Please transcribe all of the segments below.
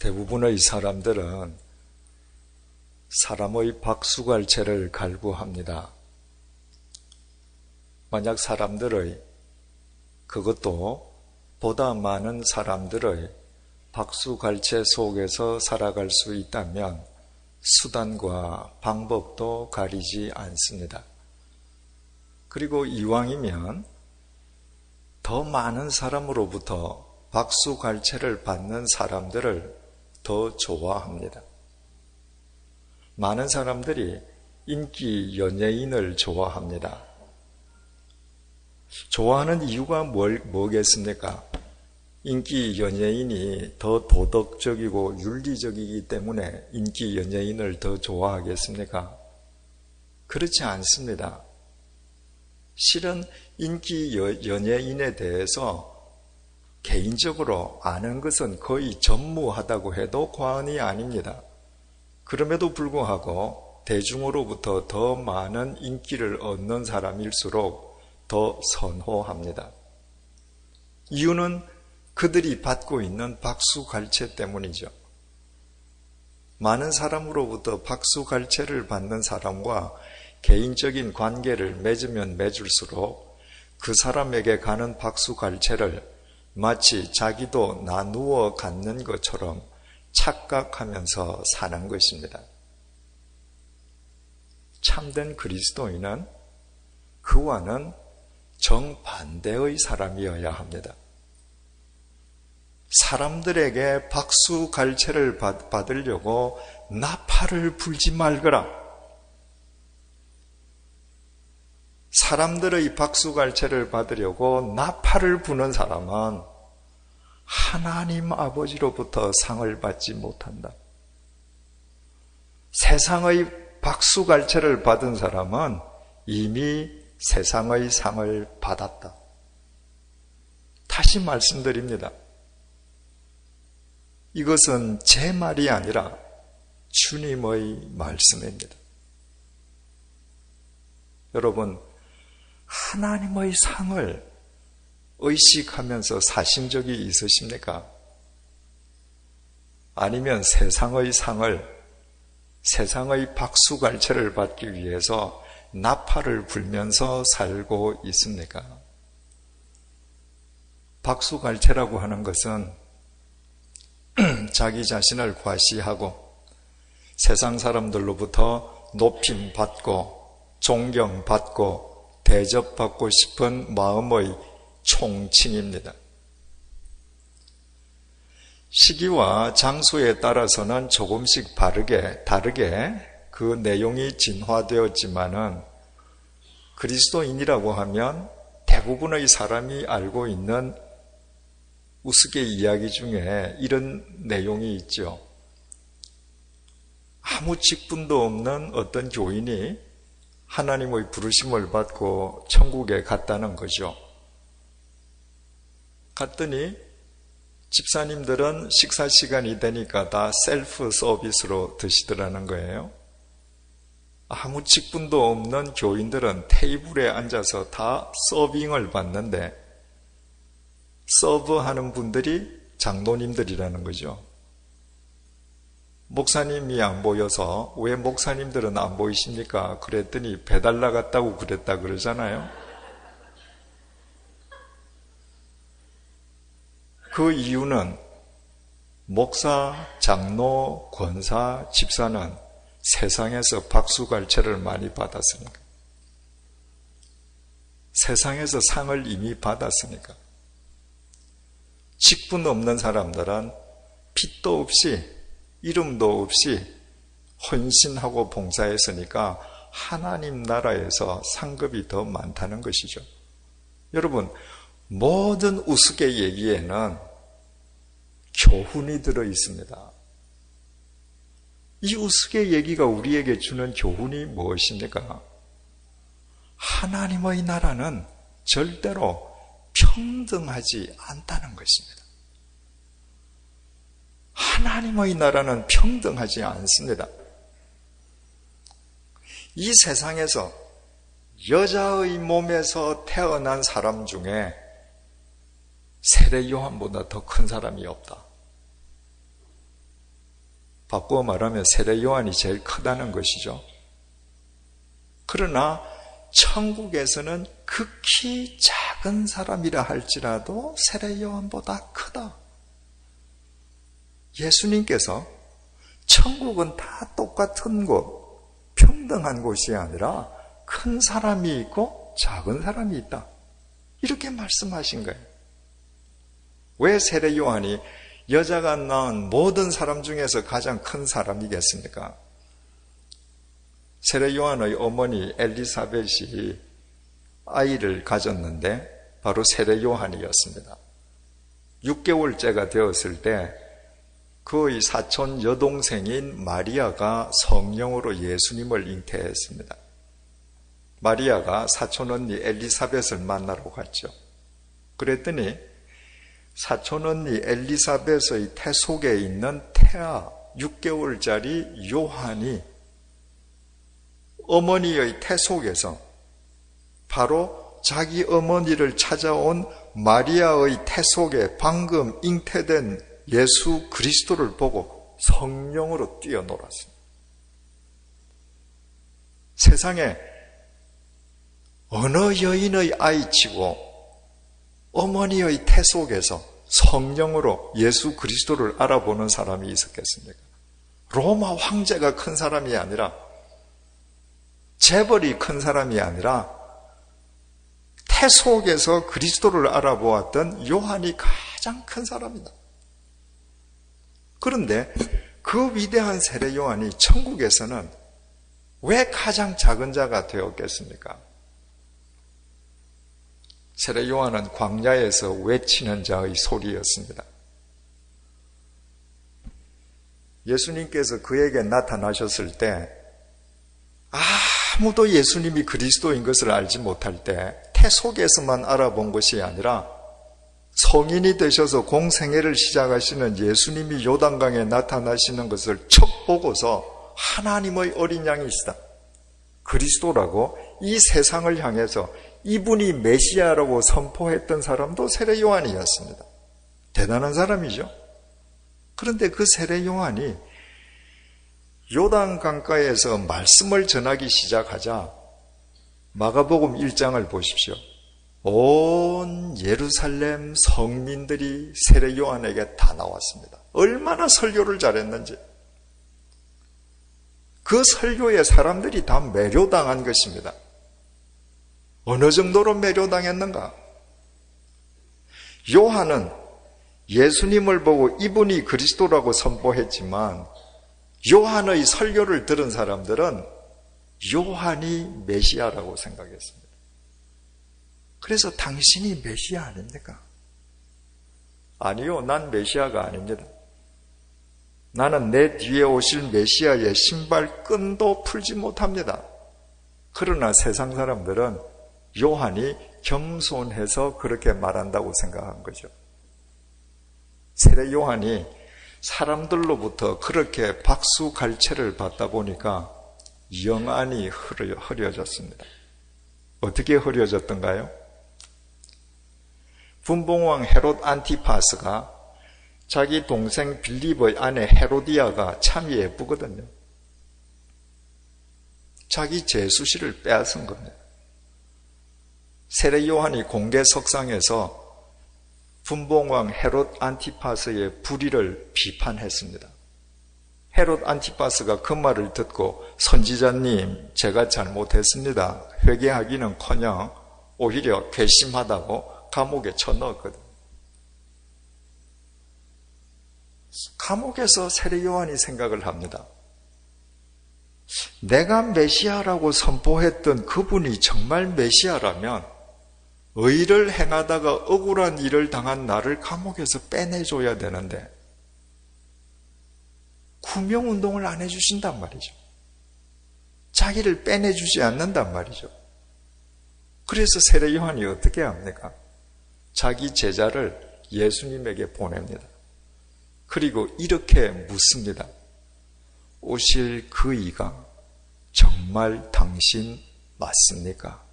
대부분의 사람들은 사람의 박수갈채를 갈구합니다. 만약 사람들의, 그것도 보다 많은 사람들의 박수갈채 속에서 살아갈 수 있다면 수단과 방법도 가리지 않습니다. 그리고 이왕이면 더 많은 사람으로부터 박수갈채를 받는 사람들을 더 좋아합니다. 많은 사람들이 인기 연예인을 좋아합니다. 좋아하는 이유가 뭐겠습니까? 인기 연예인이 더 도덕적이고 윤리적이기 때문에 인기 연예인을 더 좋아하겠습니까? 그렇지 않습니다. 실은 인기 연예인에 대해서 개인적으로 아는 것은 거의 전무하다고 해도 과언이 아닙니다. 그럼에도 불구하고 대중으로부터 더 많은 인기를 얻는 사람일수록 더 선호합니다. 이유는 그들이 받고 있는 박수갈채 때문이죠. 많은 사람으로부터 박수갈채를 받는 사람과 개인적인 관계를 맺으면 맺을수록 그 사람에게 가는 박수갈채를 마치 자기도 나누어 갖는 것처럼 착각하면서 사는 것입니다. 참된 그리스도인은 그와는 정반대의 사람이어야 합니다. 사람들에게 박수갈채를 받으려고 나팔을 불지 말거라. 사람들의 박수갈채를 받으려고 나팔을 부는 사람은 하나님 아버지로부터 상을 받지 못한다. 세상의 박수갈채를 받은 사람은 이미 세상의 상을 받았다. 다시 말씀드립니다. 이것은 제 말이 아니라 주님의 말씀입니다. 여러분, 하나님의 상을 의식하면서 사신 적이 있으십니까? 아니면 세상의 상을, 세상의 박수갈채를 받기 위해서 나팔을 불면서 살고 있습니까? 박수갈채라고 하는 것은 자기 자신을 과시하고 세상 사람들로부터 높임받고 존경받고 대접받고 싶은 마음의 총칭입니다. 시기와 장소에 따라서는 조금씩 다르게 그 내용이 진화되었지만은 그리스도인이라고 하면 대부분의 사람이 알고 있는 우스갯 이야기 중에 이런 내용이 있죠. 아무 직분도 없는 어떤 교인이 하나님의 부르심을 받고 천국에 갔다는 거죠. 갔더니 집사님들은 식사 시간이 되니까 다 셀프 서비스로 드시더라는 거예요. 아무 직분도 없는 교인들은 테이블에 앉아서 다 서빙을 받는데 서브하는 분들이 장로님들이라는 거죠. 목사님이 안 보여서 왜 목사님들은 안 보이십니까? 그랬더니 배달 나갔다고 그랬다 그러잖아요. 그 이유는 목사, 장로, 권사, 집사는 세상에서 박수갈채를 많이 받았으니까. 세상에서 상을 이미 받았으니까. 직분 없는 사람들은 핏도 없이 이름도 없이 헌신하고 봉사했으니까 하나님 나라에서 상급이 더 많다는 것이죠. 여러분, 모든 우스갯 얘기에는 교훈이 들어 있습니다. 이 우스갯 얘기가 우리에게 주는 교훈이 무엇입니까? 하나님의 나라는 절대로 평등하지 않다는 것입니다. 하나님의 나라는 평등하지 않습니다. 이 세상에서 여자의 몸에서 태어난 사람 중에 세례 요한보다 더 큰 사람이 없다. 바꾸어 말하면 세례 요한이 제일 크다는 것이죠. 그러나 천국에서는 극히 작은 사람이라 할지라도 세례 요한보다 크다. 예수님께서 천국은 다 똑같은 곳, 평등한 곳이 아니라 큰 사람이 있고 작은 사람이 있다. 이렇게 말씀하신 거예요. 왜 세례 요한이 여자가 낳은 모든 사람 중에서 가장 큰 사람이겠습니까? 세례 요한의 어머니 엘리사벳이 아이를 가졌는데 바로 세례 요한이었습니다. 6개월째가 되었을 때 그의 사촌 여동생인 마리아가 성령으로 예수님을 잉태했습니다. 마리아가 사촌 언니 엘리사벳을 만나러 갔죠. 그랬더니 사촌 언니 엘리사벳의 태 속에 있는 태아 6개월짜리 요한이 어머니의 태 속에서 바로 자기 어머니를 찾아온 마리아의 태 속에 방금 잉태된 예수 그리스도를 보고 성령으로 뛰어놀았습니다. 세상에 어느 여인의 아이치고 어머니의 태 속에서 성령으로 예수 그리스도를 알아보는 사람이 있었겠습니까? 로마 황제가 큰 사람이 아니라, 재벌이 큰 사람이 아니라 태 속에서 그리스도를 알아보았던 요한이 가장 큰 사람이다. 그런데 그 위대한 세례 요한이 천국에서는 왜 가장 작은 자가 되었겠습니까? 세례 요한은 광야에서 외치는 자의 소리였습니다. 예수님께서 그에게 나타나셨을 때 아무도 예수님이 그리스도인 것을 알지 못할 때 태 속에서만 알아본 것이 아니라 성인이 되셔서 공생애를 시작하시는 예수님이 요단강에 나타나시는 것을 척 보고서 하나님의 어린 양이시다, 그리스도라고 이 세상을 향해서 이분이 메시아라고 선포했던 사람도 세례 요한이었습니다. 대단한 사람이죠. 그런데 그 세례 요한이 요단 강가에서 말씀을 전하기 시작하자 마가복음 1장을 보십시오. 온 예루살렘 성민들이 세례 요한에게 다 나왔습니다. 얼마나 설교를 잘했는지. 그 설교에 사람들이 다 매료당한 것입니다. 어느 정도로 매료당했는가? 요한은 예수님을 보고 이분이 그리스도라고 선포했지만 요한의 설교를 들은 사람들은 요한이 메시아라고 생각했습니다. 그래서 당신이 메시아 아닙니까? 아니요, 난 메시아가 아닙니다. 나는 내 뒤에 오실 메시아의 신발끈도 풀지 못합니다. 그러나 세상 사람들은 요한이 겸손해서 그렇게 말한다고 생각한 거죠. 세례 요한이 사람들로부터 그렇게 박수 갈채를 받다 보니까 영안이 흐려졌습니다. 어떻게 흐려졌던가요? 분봉왕 헤롯 안티파스가 자기 동생 빌립의 아내 헤로디아가 참 예쁘거든요. 자기 제수씨를 빼앗은 겁니다. 세례 요한이 공개 석상에서 분봉왕 헤롯 안티파스의 불의를 비판했습니다. 헤롯 안티파스가 그 말을 듣고 선지자님, 제가 잘못했습니다, 회개하기는커녕 오히려 괘씸하다고 감옥에 쳐넣었거든요. 감옥에서 세례 요한이 생각을 합니다. 내가 메시아라고 선포했던 그분이 정말 메시아라면 의를 행하다가 억울한 일을 당한 나를 감옥에서 빼내줘야 되는데 구명운동을 안 해주신단 말이죠. 자기를 빼내주지 않는단 말이죠. 그래서 세례 요한이 어떻게 합니까? 자기 제자를 예수님에게 보냅니다. 그리고 이렇게 묻습니다. 오실 그 이가 정말 당신 맞습니까?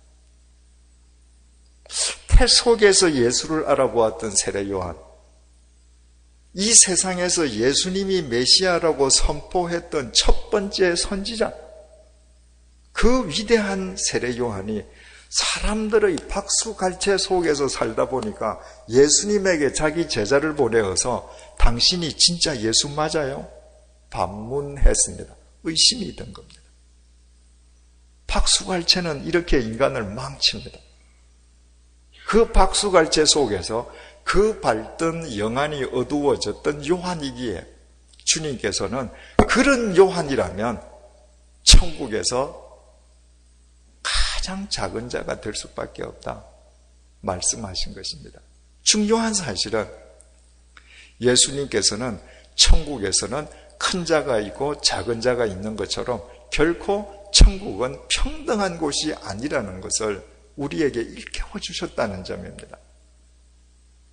태 속에서 예수를 알아보았던 세례 요한, 이 세상에서 예수님이 메시아라고 선포했던 첫 번째 선지자, 그 위대한 세례 요한이 사람들의 박수갈채 속에서 살다 보니까 예수님에게 자기 제자를 보내어서 당신이 진짜 예수 맞아요? 반문했습니다. 의심이 든 겁니다. 박수갈채는 이렇게 인간을 망칩니다. 그 박수갈채 속에서 그 밝던 영안이 어두워졌던 요한이기에 주님께서는 그런 요한이라면 천국에서 가장 작은 자가 될 수밖에 없다 말씀하신 것입니다. 중요한 사실은 예수님께서는 천국에서는 큰 자가 있고 작은 자가 있는 것처럼 결코 천국은 평등한 곳이 아니라는 것을 우리에게 일깨워 주셨다는 점입니다.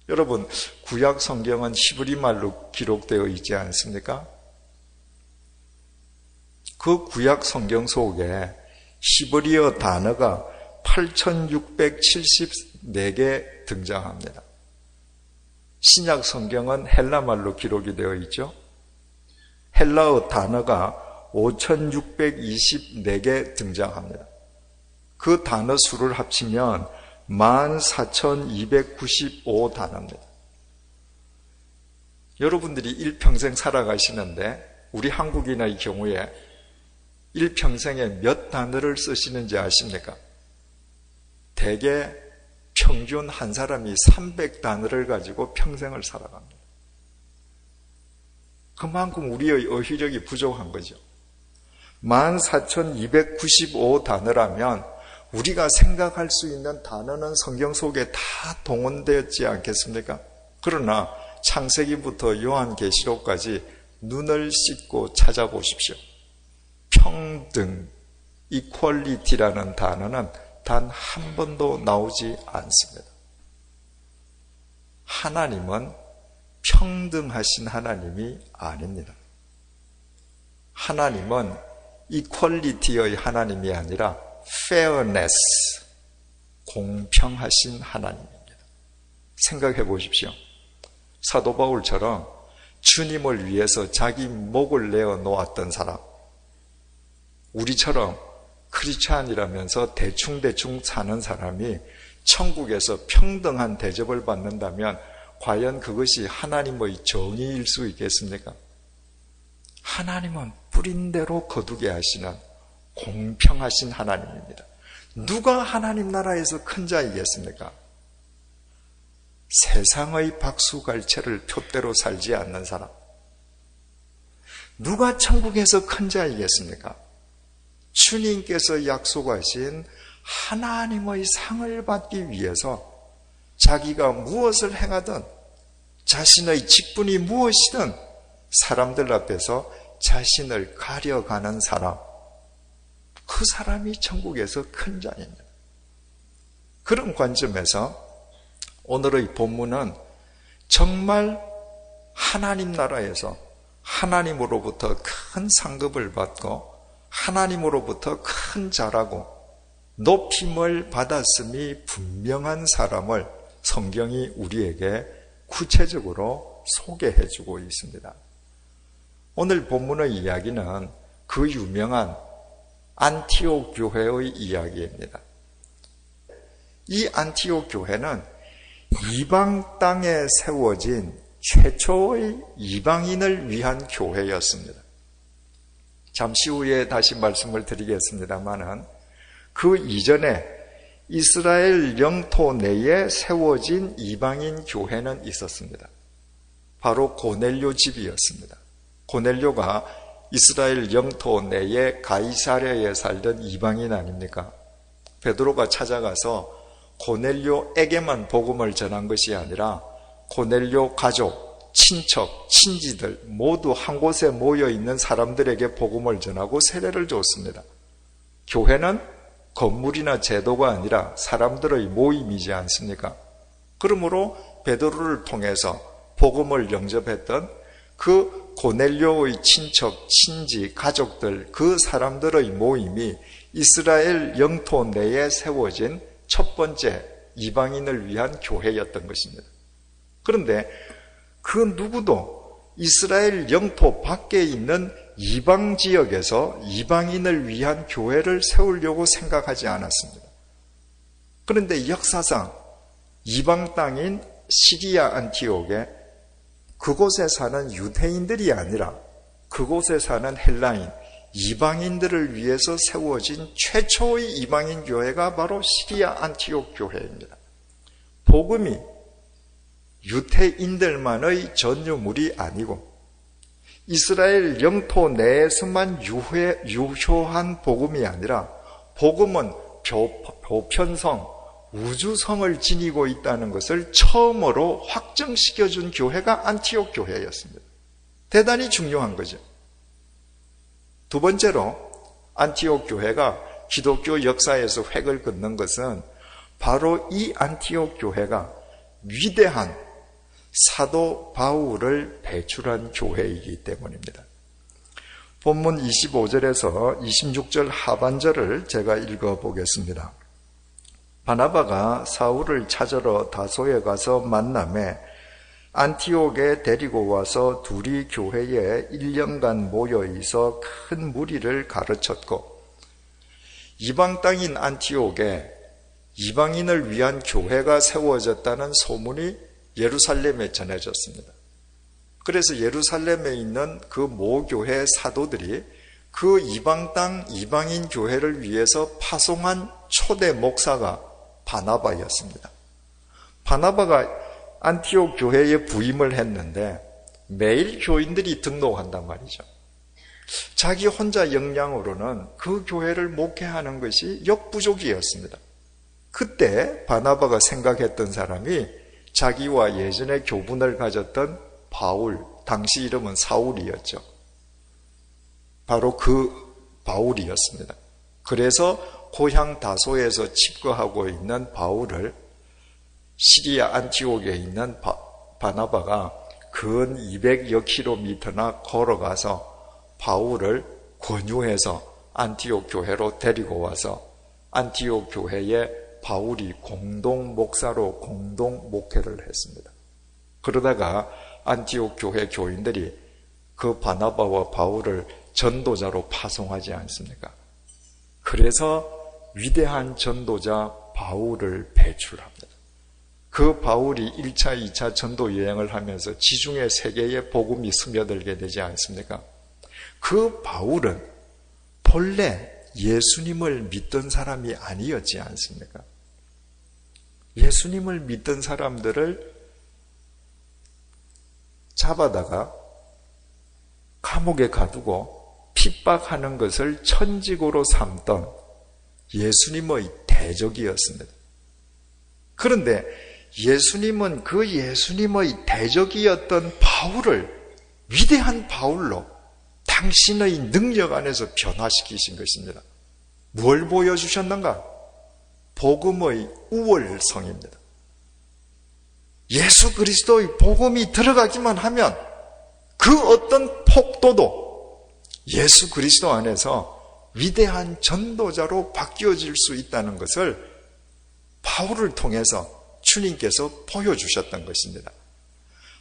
여러분, 구약 성경은 히브리 말로 기록되어 있지 않습니까? 그 구약 성경 속에 히브리어 단어가 8674개 등장합니다. 신약 성경은 헬라 말로 기록이 되어 있죠. 헬라어 단어가 5624개 등장합니다. 그 단어 수를 합치면 14,295 단어입니다. 여러분들이 일평생 살아가시는데 우리 한국인의 경우에 일평생에 몇 단어를 쓰시는지 아십니까? 대개 평균 한 사람이 300단어를 가지고 평생을 살아갑니다. 그만큼 우리의 어휘력이 부족한 거죠. 14,295 단어라면 우리가 생각할 수 있는 단어는 성경 속에 다 동원되었지 않겠습니까? 그러나 창세기부터 요한계시록까지 눈을 씻고 찾아보십시오. 평등, equality라는 단어는 단 한 번도 나오지 않습니다. 하나님은 평등하신 하나님이 아닙니다. 하나님은 equality의 하나님이 아니라 fairness, 공평하신 하나님입니다. 생각해 보십시오. 사도 바울처럼 주님을 위해서 자기 목을 내어 놓았던 사람, 우리처럼 크리스찬이라면서 대충 사는 사람이 천국에서 평등한 대접을 받는다면 과연 그것이 하나님의 정의일 수 있겠습니까? 하나님은 뿌린 대로 거두게 하시는 공평하신 하나님입니다. 누가 하나님 나라에서 큰 자이겠습니까? 세상의 박수갈채를 표대로 살지 않는 사람. 누가 천국에서 큰 자이겠습니까? 주님께서 약속하신 하나님의 상을 받기 위해서 자기가 무엇을 행하든 자신의 직분이 무엇이든 사람들 앞에서 자신을 가려가는 사람, 그 사람이 천국에서 큰 자입니다. 그런 관점에서 오늘의 본문은 정말 하나님 나라에서 하나님으로부터 큰 상급을 받고 하나님으로부터 큰 자라고 높임을 받았음이 분명한 사람을 성경이 우리에게 구체적으로 소개해주고 있습니다. 오늘 본문의 이야기는 그 유명한 안티옥 교회의 이야기입니다. 이 안티옥 교회는 이방 땅에 세워진 최초의 이방인을 위한 교회였습니다. 잠시 후에 다시 말씀을 드리겠습니다만은 그 이전에 이스라엘 영토 내에 세워진 이방인 교회는 있었습니다. 바로 고넬료 집이었습니다. 고넬료가 이스라엘 영토 내에 가이사랴에 살던 이방인 아닙니까? 베드로가 찾아가서 고넬료에게만 복음을 전한 것이 아니라 고넬료 가족, 친척, 친지들 모두 한 곳에 모여 있는 사람들에게 복음을 전하고 세례를 줬습니다. 교회는 건물이나 제도가 아니라 사람들의 모임이지 않습니까? 그러므로 베드로를 통해서 복음을 영접했던 그 고넬료의 친척, 친지, 가족들, 그 사람들의 모임이 이스라엘 영토 내에 세워진 첫 번째 이방인을 위한 교회였던 것입니다. 그런데 그 누구도 이스라엘 영토 밖에 있는 이방 지역에서 이방인을 위한 교회를 세우려고 생각하지 않았습니다. 그런데 역사상 이방 땅인 시리아 안티옥에 그곳에 사는 유대인들이 아니라 그곳에 사는 헬라인, 이방인들을 위해서 세워진 최초의 이방인 교회가 바로 시리아 안티옥 교회입니다. 복음이 유대인들만의 전유물이 아니고 이스라엘 영토 내에서만 유효한 복음이 아니라 복음은 보편성, 우주성을 지니고 있다는 것을 처음으로 확정시켜준 교회가 안티옥 교회였습니다. 대단히 중요한 거죠. 두 번째로 안티옥 교회가 기독교 역사에서 획을 긋는 것은 바로 이 안티옥 교회가 위대한 사도 바울을 배출한 교회이기 때문입니다. 본문 25절에서 26절 하반절을 제가 읽어보겠습니다. 바나바가 사울을 찾으러 다소에 가서 만남에 안티옥에 데리고 와서 둘이 교회에 1년간 모여 있어 큰 무리를 가르쳤고 이방 땅인 안티옥에 이방인을 위한 교회가 세워졌다는 소문이 예루살렘에 전해졌습니다. 그래서 예루살렘에 있는 그 모교회 사도들이 그 이방 땅 이방인 교회를 위해서 파송한 초대 목사가 바나바였습니다. 바나바가 안티옥 교회에 부임을 했는데 매일 교인들이 등록한단 말이죠. 자기 혼자 역량으로는 그 교회를 목회하는 것이 역부족이었습니다. 그때 바나바가 생각했던 사람이 자기와 예전에 교분을 가졌던 바울, 당시 이름은 사울이었죠. 바로 그 바울이었습니다. 그래서 고향 다소에서 집거하고 있는 바울을 시리아 안티옥에 있는 바나바가 근 200여 킬로미터나 걸어가서 바울을 권유해서 안티옥 교회로 데리고 와서 안티옥 교회에 바울이 공동 목사로 공동 목회를 했습니다. 그러다가 안티옥 교회 교인들이 그 바나바와 바울을 전도자로 파송하지 않습니까? 그래서 위대한 전도자 바울을 배출합니다. 그 바울이 1차, 2차 전도 여행을 하면서 지중해 세계에 복음이 스며들게 되지 않습니까? 그 바울은 본래 예수님을 믿던 사람이 아니었지 않습니까? 예수님을 믿던 사람들을 잡아다가 감옥에 가두고 핍박하는 것을 천직으로 삼던 예수님의 대적이었습니다. 그런데 예수님은 그 예수님의 대적이었던 바울을 위대한 바울로 당신의 능력 안에서 변화시키신 것입니다. 뭘 보여주셨는가? 복음의 우월성입니다. 예수 그리스도의 복음이 들어가기만 하면 그 어떤 폭도도 예수 그리스도 안에서 위대한 전도자로 바뀌어질 수 있다는 것을 바울을 통해서 주님께서 보여주셨던 것입니다.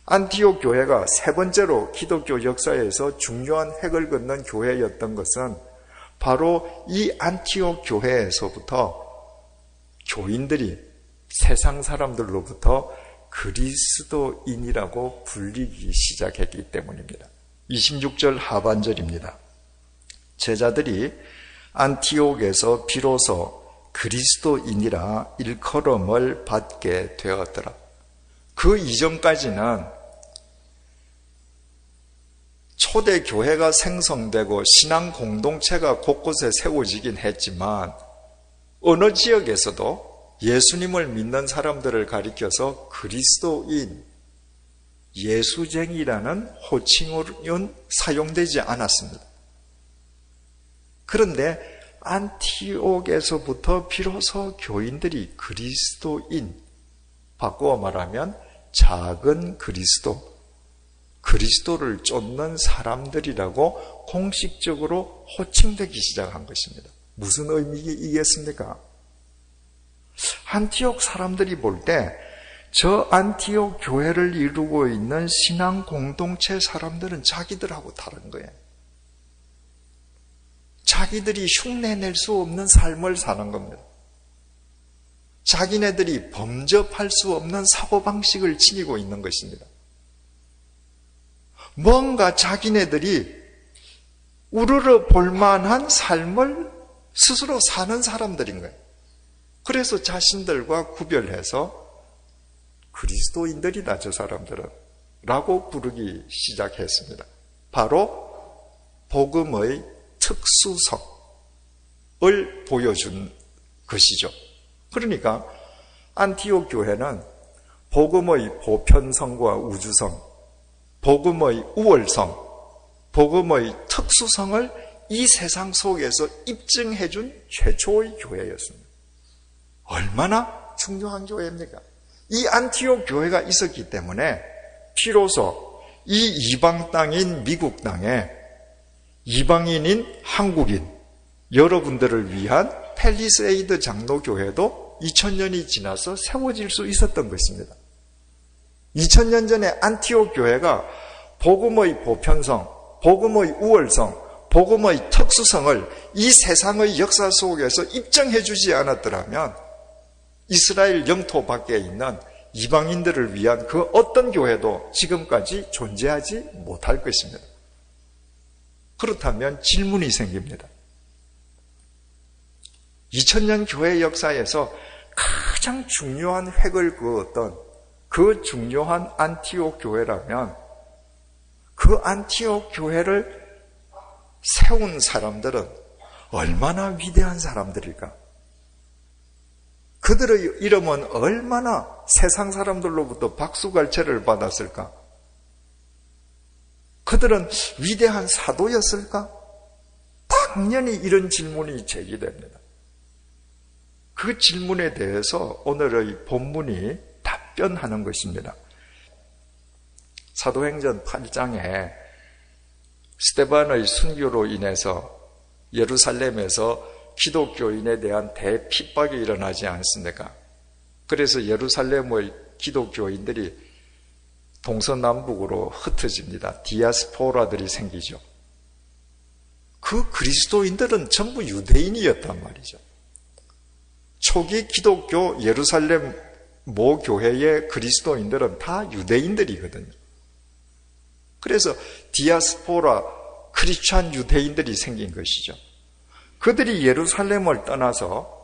안티옥 교회가 세 번째로 기독교 역사에서 중요한 획을 긋는 교회였던 것은 바로 이 안티옥 교회에서부터 교인들이 세상 사람들로부터 그리스도인이라고 불리기 시작했기 때문입니다. 26절 하반절입니다. 제자들이 안티옥에서 비로소 그리스도인이라 일컬음을 받게 되었더라. 그 이전까지는 초대 교회가 생성되고 신앙 공동체가 곳곳에 세워지긴 했지만 어느 지역에서도 예수님을 믿는 사람들을 가리켜서 그리스도인, 예수쟁이라는 호칭은 사용되지 않았습니다. 그런데 안티옥에서부터 비로소 교인들이 그리스도인, 바꾸어 말하면 작은 그리스도, 그리스도를 쫓는 사람들이라고 공식적으로 호칭되기 시작한 것입니다. 무슨 의미이겠습니까? 안티옥 사람들이 볼 때 저 안티옥 교회를 이루고 있는 신앙 공동체 사람들은 자기들하고 다른 거예요. 자기들이 흉내낼 수 없는 삶을 사는 겁니다. 자기네들이 범접할 수 없는 사고방식을 지니고 있는 것입니다. 뭔가 자기네들이 우러러 볼만한 삶을 스스로 사는 사람들인 거예요. 그래서 자신들과 구별해서 그리스도인들이다 저 사람들은 라고 부르기 시작했습니다. 바로 복음의 특수성을 보여준 것이죠. 그러니까 안티옥 교회는 복음의 보편성과 우주성, 복음의 우월성, 복음의 특수성을 이 세상 속에서 입증해 준 최초의 교회였습니다. 얼마나 중요한 교회입니까? 이 안티옥 교회가 있었기 때문에 비로소 이 이방 땅인 미국 땅에 이방인인 한국인 여러분들을 위한 팰리세이드 장로교회도 2000년이 지나서 세워질 수 있었던 것입니다. 2000년 전에 안티옥 교회가 복음의 보편성, 복음의 우월성, 복음의 특수성을 이 세상의 역사 속에서 입증해 주지 않았더라면 이스라엘 영토 밖에 있는 이방인들을 위한 그 어떤 교회도 지금까지 존재하지 못할 것입니다. 그렇다면 질문이 생깁니다. 2000년 교회 역사에서 가장 중요한 획을 그었던 그 중요한 안티옥 교회라면 그 안티옥 교회를 세운 사람들은 얼마나 위대한 사람들일까? 그들의 이름은 얼마나 세상 사람들로부터 박수갈채를 받았을까? 그들은 위대한 사도였을까? 당연히 이런 질문이 제기됩니다. 그 질문에 대해서 오늘의 본문이 답변하는 것입니다. 사도행전 8장에 스데반의 순교로 인해서 예루살렘에서 기독교인에 대한 대핍박이 일어나지 않습니까? 그래서 예루살렘의 기독교인들이 동서남북으로 흩어집니다. 디아스포라들이 생기죠. 그 그리스도인들은 전부 유대인이었단 말이죠. 초기 기독교 예루살렘 모 교회의 그리스도인들은 다 유대인들이거든요. 그래서 디아스포라 크리스찬 유대인들이 생긴 것이죠. 그들이 예루살렘을 떠나서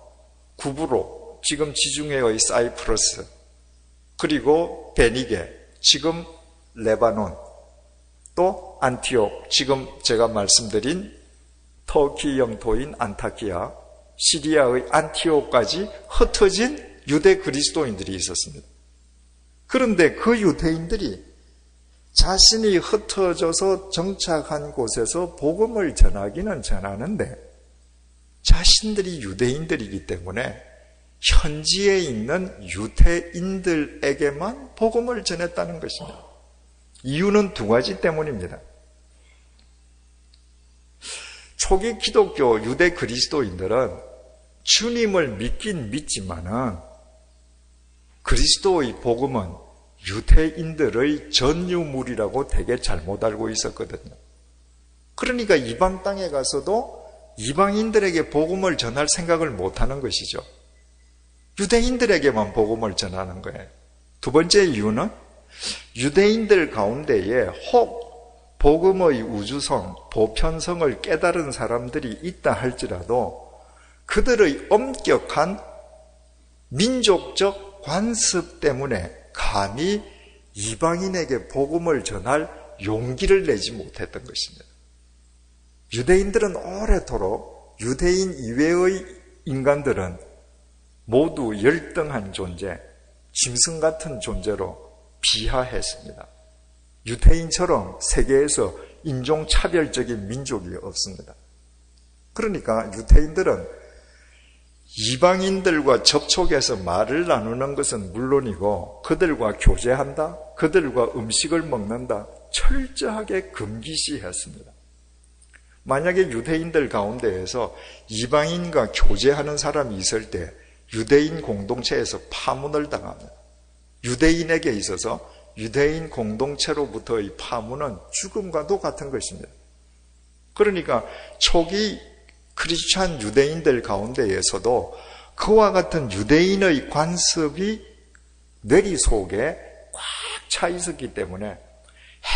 구브로, 지금 지중해의 사이프러스, 그리고 베니게, 지금 레바논, 또 안티옥, 지금 제가 말씀드린 터키 영토인 안타키아, 시리아의 안티옥까지 흩어진 유대 그리스도인들이 있었습니다. 그런데 그 유대인들이 자신이 흩어져서 정착한 곳에서 복음을 전하기는 전하는데 자신들이 유대인들이기 때문에 현지에 있는 유대인들에게만 복음을 전했다는 것입니다. 이유는 두 가지 때문입니다. 초기 기독교 유대 그리스도인들은 주님을 믿긴 믿지만은 그리스도의 복음은 유대인들의 전유물이라고 되게 잘못 알고 있었거든요. 그러니까 이방 땅에 가서도 이방인들에게 복음을 전할 생각을 못하는 것이죠. 유대인들에게만 복음을 전하는 거예요. 두 번째 이유는 유대인들 가운데에 혹 복음의 우주성, 보편성을 깨달은 사람들이 있다 할지라도 그들의 엄격한 민족적 관습 때문에 감히 이방인에게 복음을 전할 용기를 내지 못했던 것입니다. 유대인들은 오래도록 유대인 이외의 인간들은 모두 열등한 존재, 짐승 같은 존재로 비하했습니다. 유대인처럼 세계에서 인종차별적인 민족이 없습니다. 그러니까 유대인들은 이방인들과 접촉해서 말을 나누는 것은 물론이고 그들과 교제한다, 그들과 음식을 먹는다 철저하게 금기시했습니다. 만약에 유대인들 가운데에서 이방인과 교제하는 사람이 있을 때 유대인 공동체에서 파문을 당합니다. 유대인에게 있어서 유대인 공동체로부터의 파문은 죽음과도 같은 것입니다. 그러니까 초기 크리스찬 유대인들 가운데에서도 그와 같은 유대인의 관습이 뇌리 속에 꽉 차 있었기 때문에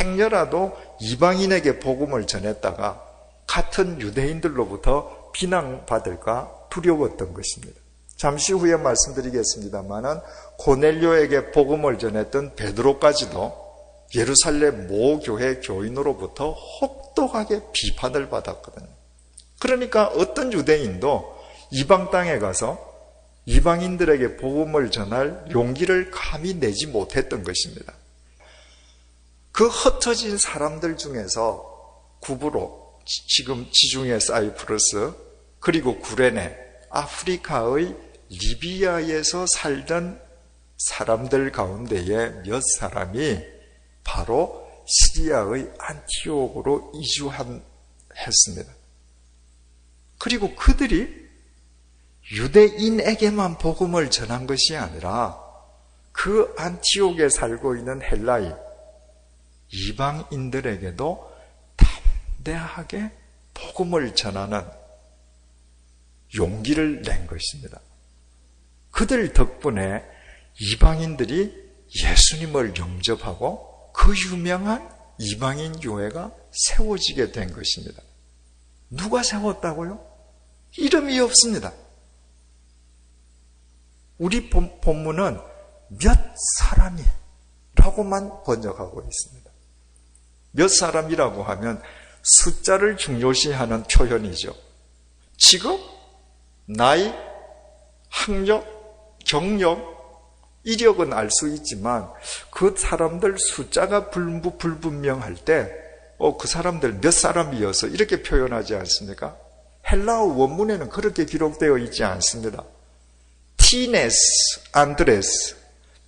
행여라도 이방인에게 복음을 전했다가 같은 유대인들로부터 비난받을까 두려웠던 것입니다. 잠시 후에 말씀드리겠습니다마는 고넬료에게 복음을 전했던 베드로까지도 예루살렘 모교회 교인으로부터 혹독하게 비판을 받았거든요. 그러니까 어떤 유대인도 이방 땅에 가서 이방인들에게 복음을 전할 용기를 감히 내지 못했던 것입니다. 그 흩어진 사람들 중에서 구브로, 지금 지중해 사이프러스, 그리고 구레네, 아프리카의 리비아에서 살던 사람들 가운데에 몇 사람이 바로 시리아의 안티옥으로 이주했습니다. 그리고 그들이 유대인에게만 복음을 전한 것이 아니라 그 안티옥에 살고 있는 헬라인, 이방인들에게도 담대하게 복음을 전하는 용기를 낸 것입니다. 그들 덕분에 이방인들이 예수님을 영접하고 그 유명한 이방인 교회가 세워지게 된 것입니다. 누가 세웠다고요? 이름이 없습니다. 우리 본문은 몇 사람이라고만 번역하고 있습니다. 몇 사람이라고 하면 숫자를 중요시하는 표현이죠. 직업, 나이, 학력, 경력, 이력은 알 수 있지만 그 사람들 숫자가 불분명할 때 그 사람들 몇 사람이어서 이렇게 표현하지 않습니까? 헬라어 원문에는 그렇게 기록되어 있지 않습니다. 티네스, 안드레스,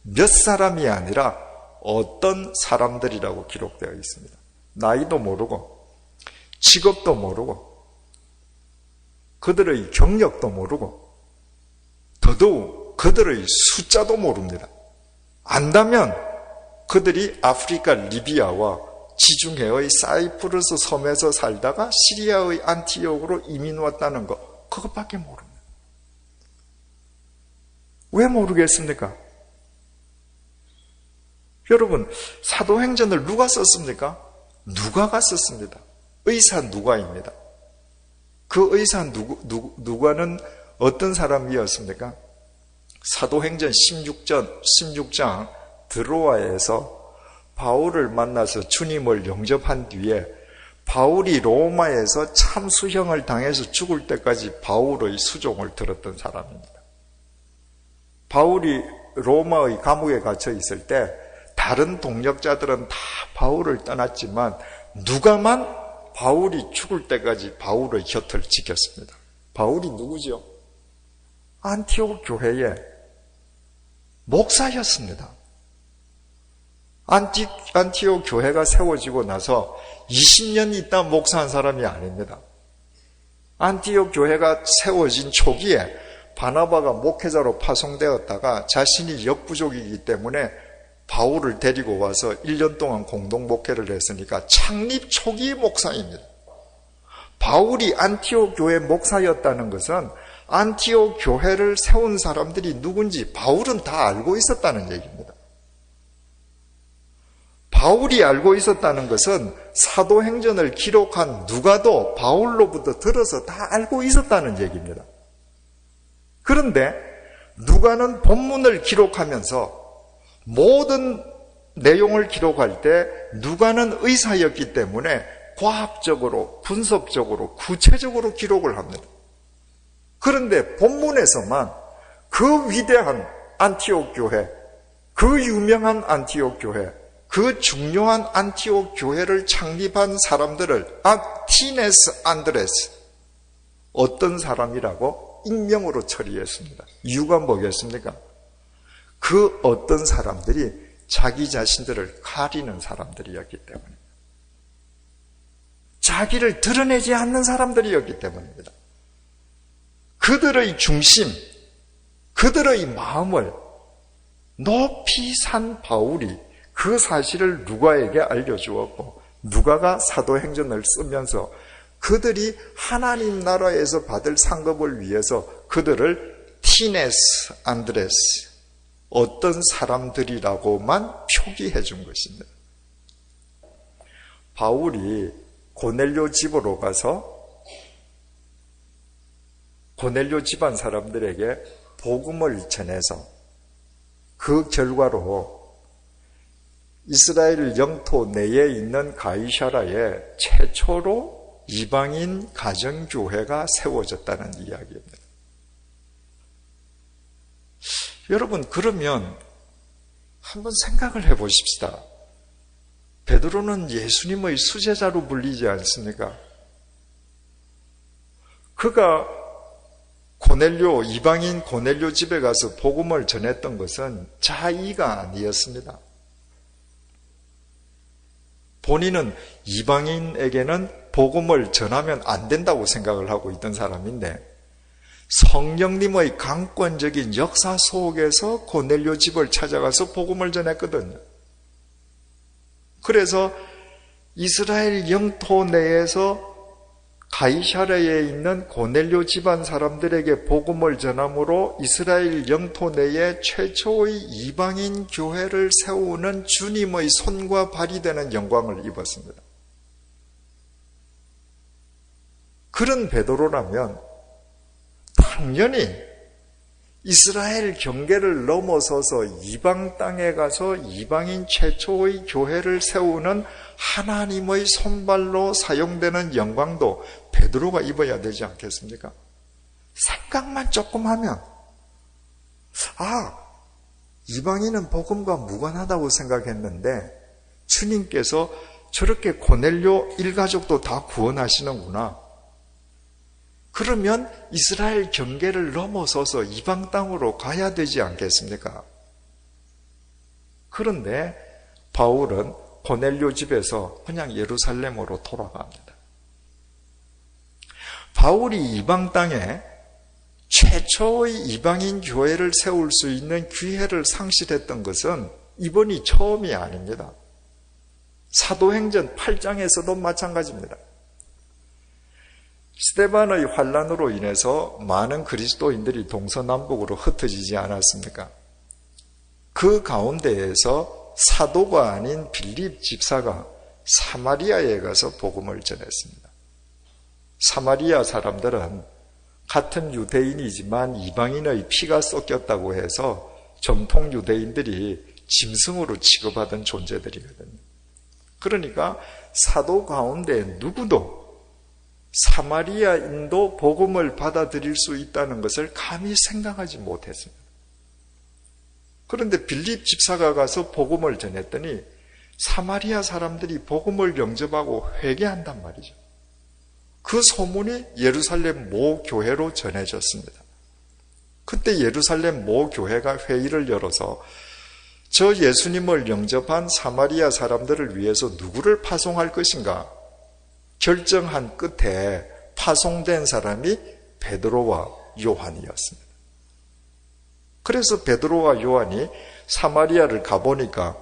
몇 사람이 아니라 어떤 사람들이라고 기록되어 있습니다. 나이도 모르고 직업도 모르고 그들의 경력도 모르고 더더욱 그들의 숫자도 모릅니다. 안다면 그들이 아프리카 리비아와 지중해의 사이프러스 섬에서 살다가 시리아의 안티옥으로 이민 왔다는 것, 그것밖에 모릅니다. 왜 모르겠습니까? 여러분, 사도행전을 누가 썼습니까? 누가가 썼습니다. 의사 누가입니다. 그 의사 누가는 어떤 사람이었습니까? 사도행전 16장 드로아에서 바울을 만나서 주님을 영접한 뒤에 바울이 로마에서 참수형을 당해서 죽을 때까지 바울의 수종을 들었던 사람입니다. 바울이 로마의 감옥에 갇혀 있을 때 다른 동역자들은 다 바울을 떠났지만 누가만 바울이 죽을 때까지 바울의 곁을 지켰습니다. 바울이 누구죠? 안티옥 교회의 목사였습니다. 안티옥 교회가 세워지고 나서 20년 있다 목사한 사람이 아닙니다. 안티옥 교회가 세워진 초기에 바나바가 목회자로 파송되었다가 자신이 역부족이기 때문에 바울을 데리고 와서 1년 동안 공동 목회를 했으니까 창립 초기 목사입니다. 바울이 안티옥 교회 목사였다는 것은 안티옥 교회를 세운 사람들이 누군지 바울은 다 알고 있었다는 얘기입니다. 바울이 알고 있었다는 것은 사도행전을 기록한 누가도 바울로부터 들어서 다 알고 있었다는 얘기입니다. 그런데 누가는 본문을 기록하면서 모든 내용을 기록할 때 누가는 의사였기 때문에 과학적으로, 분석적으로, 구체적으로 기록을 합니다. 그런데 본문에서만 그 위대한 안티옥 교회, 그 유명한 안티옥 교회, 그 중요한 안티옥 교회를 창립한 사람들을 티네스 안드레스, 어떤 사람이라고 익명으로 처리했습니다. 이유가 뭐겠습니까? 그 어떤 사람들이 자기 자신들을 가리는 사람들이었기 때문입니다. 자기를 드러내지 않는 사람들이었기 때문입니다. 그들의 중심, 그들의 마음을 높이 산 바울이 그 사실을 누가에게 알려주었고, 누가가 사도행전을 쓰면서 그들이 하나님 나라에서 받을 상급을 위해서 그들을 티네스, 안드레스, 어떤 사람들이라고만 표기해 준 것입니다. 바울이 고넬료 집으로 가서 고넬료 집안 사람들에게 복음을 전해서 그 결과로 이스라엘 영토 내에 있는 가이사라에 최초로 이방인 가정교회가 세워졌다는 이야기입니다. 여러분, 그러면 한번 생각을 해보십시다. 베드로는 예수님의 수제자로 불리지 않습니까? 그가 고넬료, 이방인 고넬료 집에 가서 복음을 전했던 것은 자의가 아니었습니다. 본인은 이방인에게는 복음을 전하면 안 된다고 생각을 하고 있던 사람인데, 성령님의 강권적인 역사 속에서 고넬료 집을 찾아가서 복음을 전했거든요. 그래서 이스라엘 영토 내에서 가이사랴에 있는 고넬료 집안 사람들에게 복음을 전함으로 이스라엘 영토 내에 최초의 이방인 교회를 세우는 주님의 손과 발이 되는 영광을 입었습니다. 그런 베드로라면 당연히 이스라엘 경계를 넘어서서 이방 땅에 가서 이방인 최초의 교회를 세우는 하나님의 손발로 사용되는 영광도 베드로가 입어야 되지 않겠습니까? 생각만 조금 하면 이방인은 복음과 무관하다고 생각했는데 주님께서 저렇게 고넬료 일가족도 다 구원하시는구나. 그러면 이스라엘 경계를 넘어서서 이방 땅으로 가야 되지 않겠습니까? 그런데 바울은 고넬료 집에서 그냥 예루살렘으로 돌아갑니다. 바울이 이방 땅에 최초의 이방인 교회를 세울 수 있는 기회를 상실했던 것은 이번이 처음이 아닙니다. 사도행전 8장에서도 마찬가지입니다. 스데반의 환란으로 인해서 많은 그리스도인들이 동서남북으로 흩어지지 않았습니까? 그 가운데에서 사도가 아닌 빌립 집사가 사마리아에 가서 복음을 전했습니다. 사마리아 사람들은 같은 유대인이지만 이방인의 피가 섞였다고 해서 정통 유대인들이 짐승으로 취급하던 존재들이거든요. 그러니까 사도 가운데 누구도 사마리아인도 복음을 받아들일 수 있다는 것을 감히 생각하지 못했습니다. 그런데 빌립 집사가 가서 복음을 전했더니 사마리아 사람들이 복음을 영접하고 회개한단 말이죠. 그 소문이 예루살렘 모 교회로 전해졌습니다. 그때 예루살렘 모 교회가 회의를 열어서 저 예수님을 영접한 사마리아 사람들을 위해서 누구를 파송할 것인가 결정한 끝에 파송된 사람이 베드로와 요한이었습니다. 그래서 베드로와 요한이 사마리아를 가보니까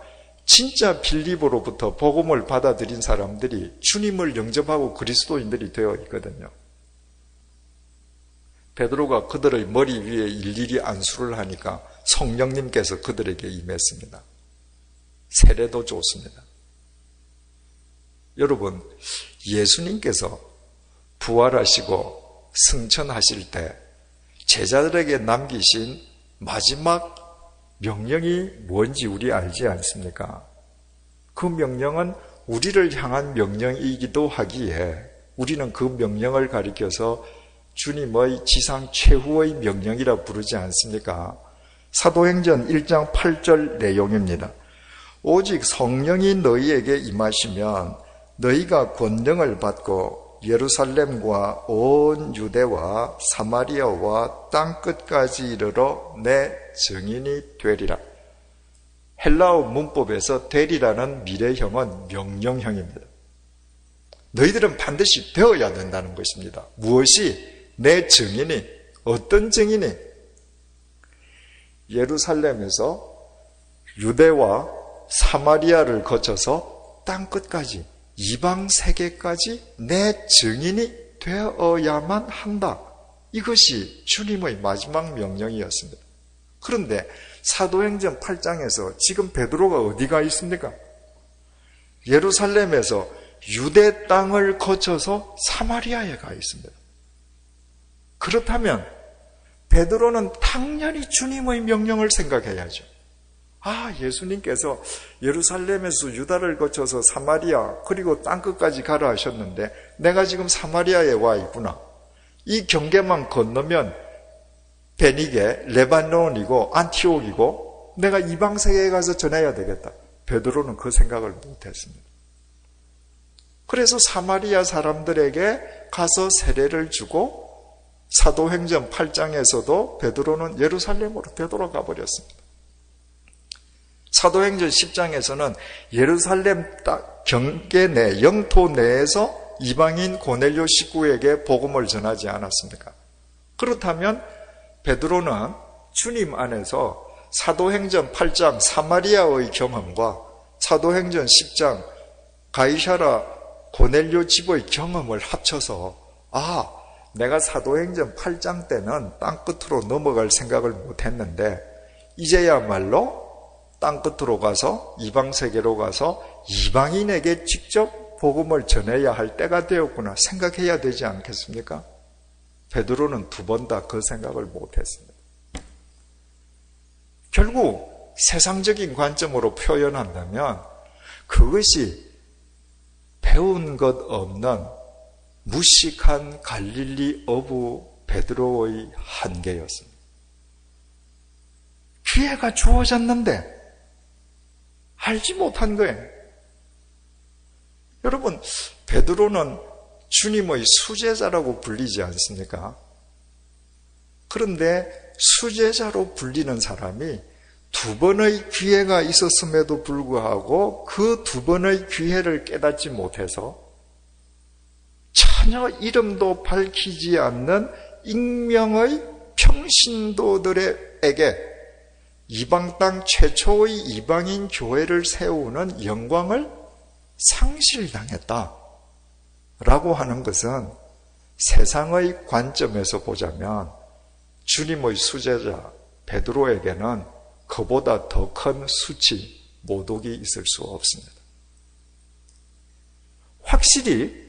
진짜 빌립으로부터 복음을 받아들인 사람들이 주님을 영접하고 그리스도인들이 되어 있거든요. 베드로가 그들의 머리 위에 일일이 안수를 하니까 성령님께서 그들에게 임했습니다. 세례도 줬습니다. 여러분, 예수님께서 부활하시고 승천하실 때 제자들에게 남기신 마지막 명령이 뭔지 우리 알지 않습니까? 그 명령은 우리를 향한 명령이기도 하기에 우리는 그 명령을 가리켜서 주님의 지상 최후의 명령이라 부르지 않습니까? 사도행전 1장 8절 내용입니다. 오직 성령이 너희에게 임하시면 너희가 권능을 받고 예루살렘과 온 유대와 사마리아와 땅끝까지 이르러 내 증인이 되리라. 헬라어 문법에서 되리라는 미래형은 명령형입니다. 너희들은 반드시 되어야 된다는 것입니다. 무엇이? 내 증인이. 어떤 증인이? 예루살렘에서 유대와 사마리아를 거쳐서 땅끝까지 이방 세계까지 내 증인이 되어야만 한다. 이것이 주님의 마지막 명령이었습니다. 그런데 사도행전 8장에서 지금 베드로가 어디가 있습니까? 예루살렘에서 유대 땅을 거쳐서 사마리아에 가 있습니다. 그렇다면 베드로는 당연히 주님의 명령을 생각해야죠. 예수님께서 예루살렘에서 유다를 거쳐서 사마리아 그리고 땅끝까지 가라 하셨는데 내가 지금 사마리아에 와 있구나. 이 경계만 건너면 베니게, 레바논이고 안티옥이고 내가 이방 세계에 가서 전해야 되겠다. 베드로는 그 생각을 못했습니다. 그래서 사마리아 사람들에게 가서 세례를 주고 사도행전 8장에서도 베드로는 예루살렘으로 되돌아가 버렸습니다. 사도행전 10장에서는 예루살렘 경계 내, 영토 내에서 이방인 고넬료 식구에게 복음을 전하지 않았습니까? 그렇다면 베드로는 주님 안에서 사도행전 8장 사마리아의 경험과 사도행전 10장 가이사랴 고넬료 집의 경험을 합쳐서 내가 사도행전 8장 때는 땅끝으로 넘어갈 생각을 못했는데 이제야말로 땅끝으로 가서 이방세계로 가서 이방인에게 직접 복음을 전해야 할 때가 되었구나 생각해야 되지 않겠습니까? 베드로는 두 번 다 그 생각을 못했습니다. 결국 세상적인 관점으로 표현한다면 그것이 배운 것 없는 무식한 갈릴리 어부 베드로의 한계였습니다. 기회가 주어졌는데 알지 못한 거예요. 여러분, 베드로는 주님의 수제자라고 불리지 않습니까? 그런데 수제자로 불리는 사람이 두 번의 기회가 있었음에도 불구하고 그 두 번의 기회를 깨닫지 못해서 전혀 이름도 밝히지 않는 익명의 평신도들에게 이방 땅 최초의 이방인 교회를 세우는 영광을 상실당했다 라고 하는 것은 세상의 관점에서 보자면 주님의 수제자 베드로에게는 그보다 더 큰 수치, 모독이 있을 수 없습니다. 확실히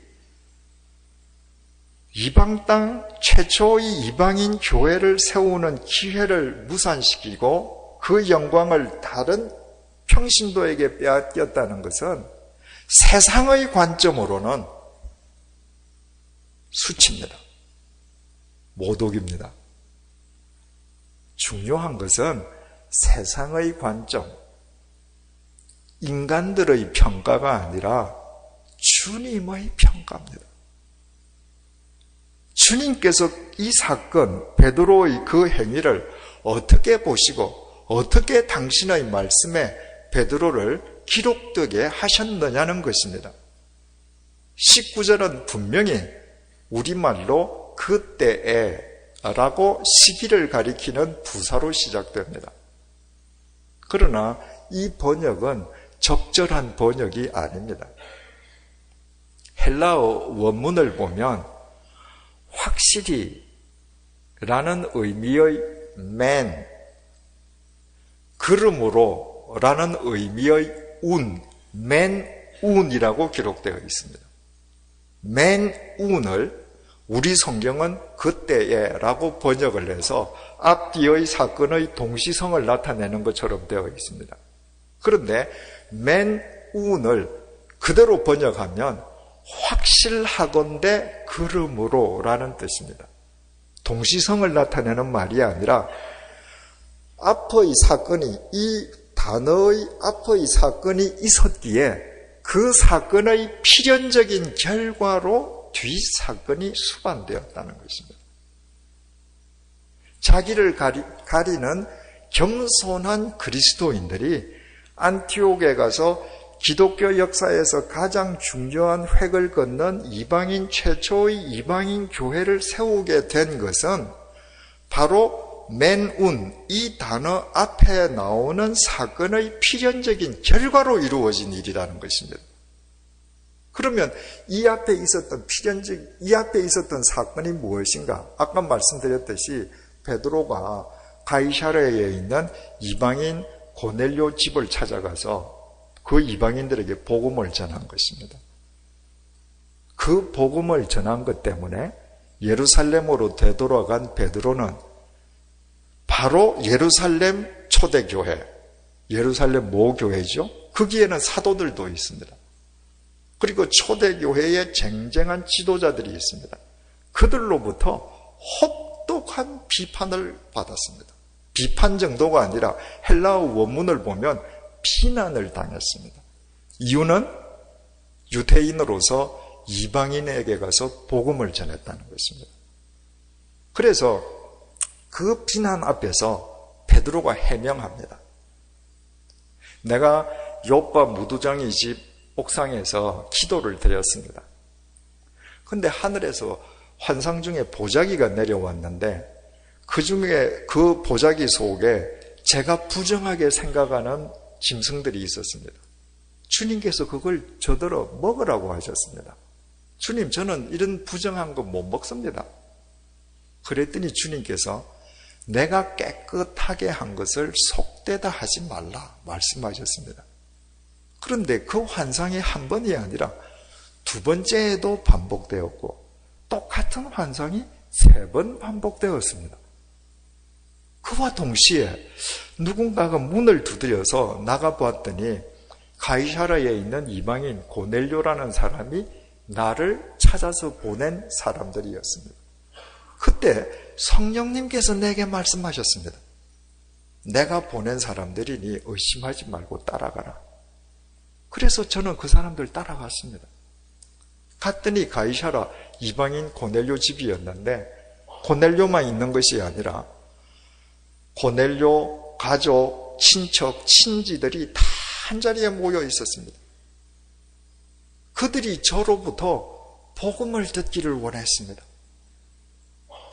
이방 땅 최초의 이방인 교회를 세우는 기회를 무산시키고 그 영광을 다른 평신도에게 빼앗겼다는 것은 세상의 관점으로는 수치입니다. 모독입니다. 중요한 것은 세상의 관점, 인간들의 평가가 아니라 주님의 평가입니다. 주님께서 이 사건, 베드로의 그 행위를 어떻게 보시고 어떻게 당신의 말씀에 베드로를 기록되게 하셨느냐는 것입니다. 19절은 분명히 우리말로 그때에 라고 시기를 가리키는 부사로 시작됩니다. 그러나 이 번역은 적절한 번역이 아닙니다. 헬라어 원문을 보면 확실히 라는 의미의 man, 그러므로 라는 의미의 운, man 운이라고 기록되어 있습니다. man 운을 우리 성경은 그때에 라고 번역을 해서 앞뒤의 사건의 동시성을 나타내는 것처럼 되어 있습니다. 그런데 man 운을 그대로 번역하면 확실하건대 그러므로 라는 뜻입니다. 동시성을 나타내는 말이 아니라 앞의 사건이, 이 단어의 앞의 사건이 있었기에 그 사건의 필연적인 결과로 뒷 사건이 수반되었다는 것입니다. 자기를 가리는 겸손한 그리스도인들이 안티옥에 가서 기독교 역사에서 가장 중요한 획을 긋는 이방인 최초의 이방인 교회를 세우게 된 것은 바로 맨운 이 단어 앞에 나오는 사건의 필연적인 결과로 이루어진 일이라는 것입니다. 그러면 이 앞에 있었던 사건이 무엇인가? 아까 말씀드렸듯이 베드로가 가이사랴에 있는 이방인 고넬료 집을 찾아가서 그 이방인들에게 복음을 전한 것입니다. 그 복음을 전한 것 때문에 예루살렘으로 되돌아간 베드로는 바로 예루살렘 초대교회, 예루살렘 모교회죠. 거기에는 사도들도 있습니다. 그리고 초대교회에 쟁쟁한 지도자들이 있습니다. 그들로부터 혹독한 비판을 받았습니다. 비판 정도가 아니라 헬라어 원문을 보면 비난을 당했습니다. 이유는 유대인으로서 이방인에게 가서 복음을 전했다는 것입니다. 그래서 그 비난 앞에서 베드로가 해명합니다. 내가 욥바 무두장이 집 옥상에서 기도를 드렸습니다. 그런데 하늘에서 환상 중에 보자기가 내려왔는데 그 중에 그 보자기 속에 제가 부정하게 생각하는 짐승들이 있었습니다. 주님께서 그걸 저더러 먹으라고 하셨습니다. 주님, 저는 이런 부정한 거 못 먹습니다. 그랬더니 주님께서 내가 깨끗하게 한 것을 속되다 하지 말라 말씀하셨습니다. 그런데 그 환상이 한 번이 아니라 두 번째에도 반복되었고 똑같은 환상이 3번 반복되었습니다. 그와 동시에 누군가가 문을 두드려서 나가보았더니 가이사랴에 있는 이방인 고넬료라는 사람이 나를 찾아서 보낸 사람들이었습니다. 그때 성령님께서 내게 말씀하셨습니다. 내가 보낸 사람들이니 의심하지 말고 따라가라. 그래서 저는 그 사람들 따라갔습니다. 갔더니 가이사랴 이방인 고넬료 집이었는데 고넬료만 있는 것이 아니라 고넬료 가족, 친척, 친지들이 다 한자리에 모여 있었습니다. 그들이 저로부터 복음을 듣기를 원했습니다.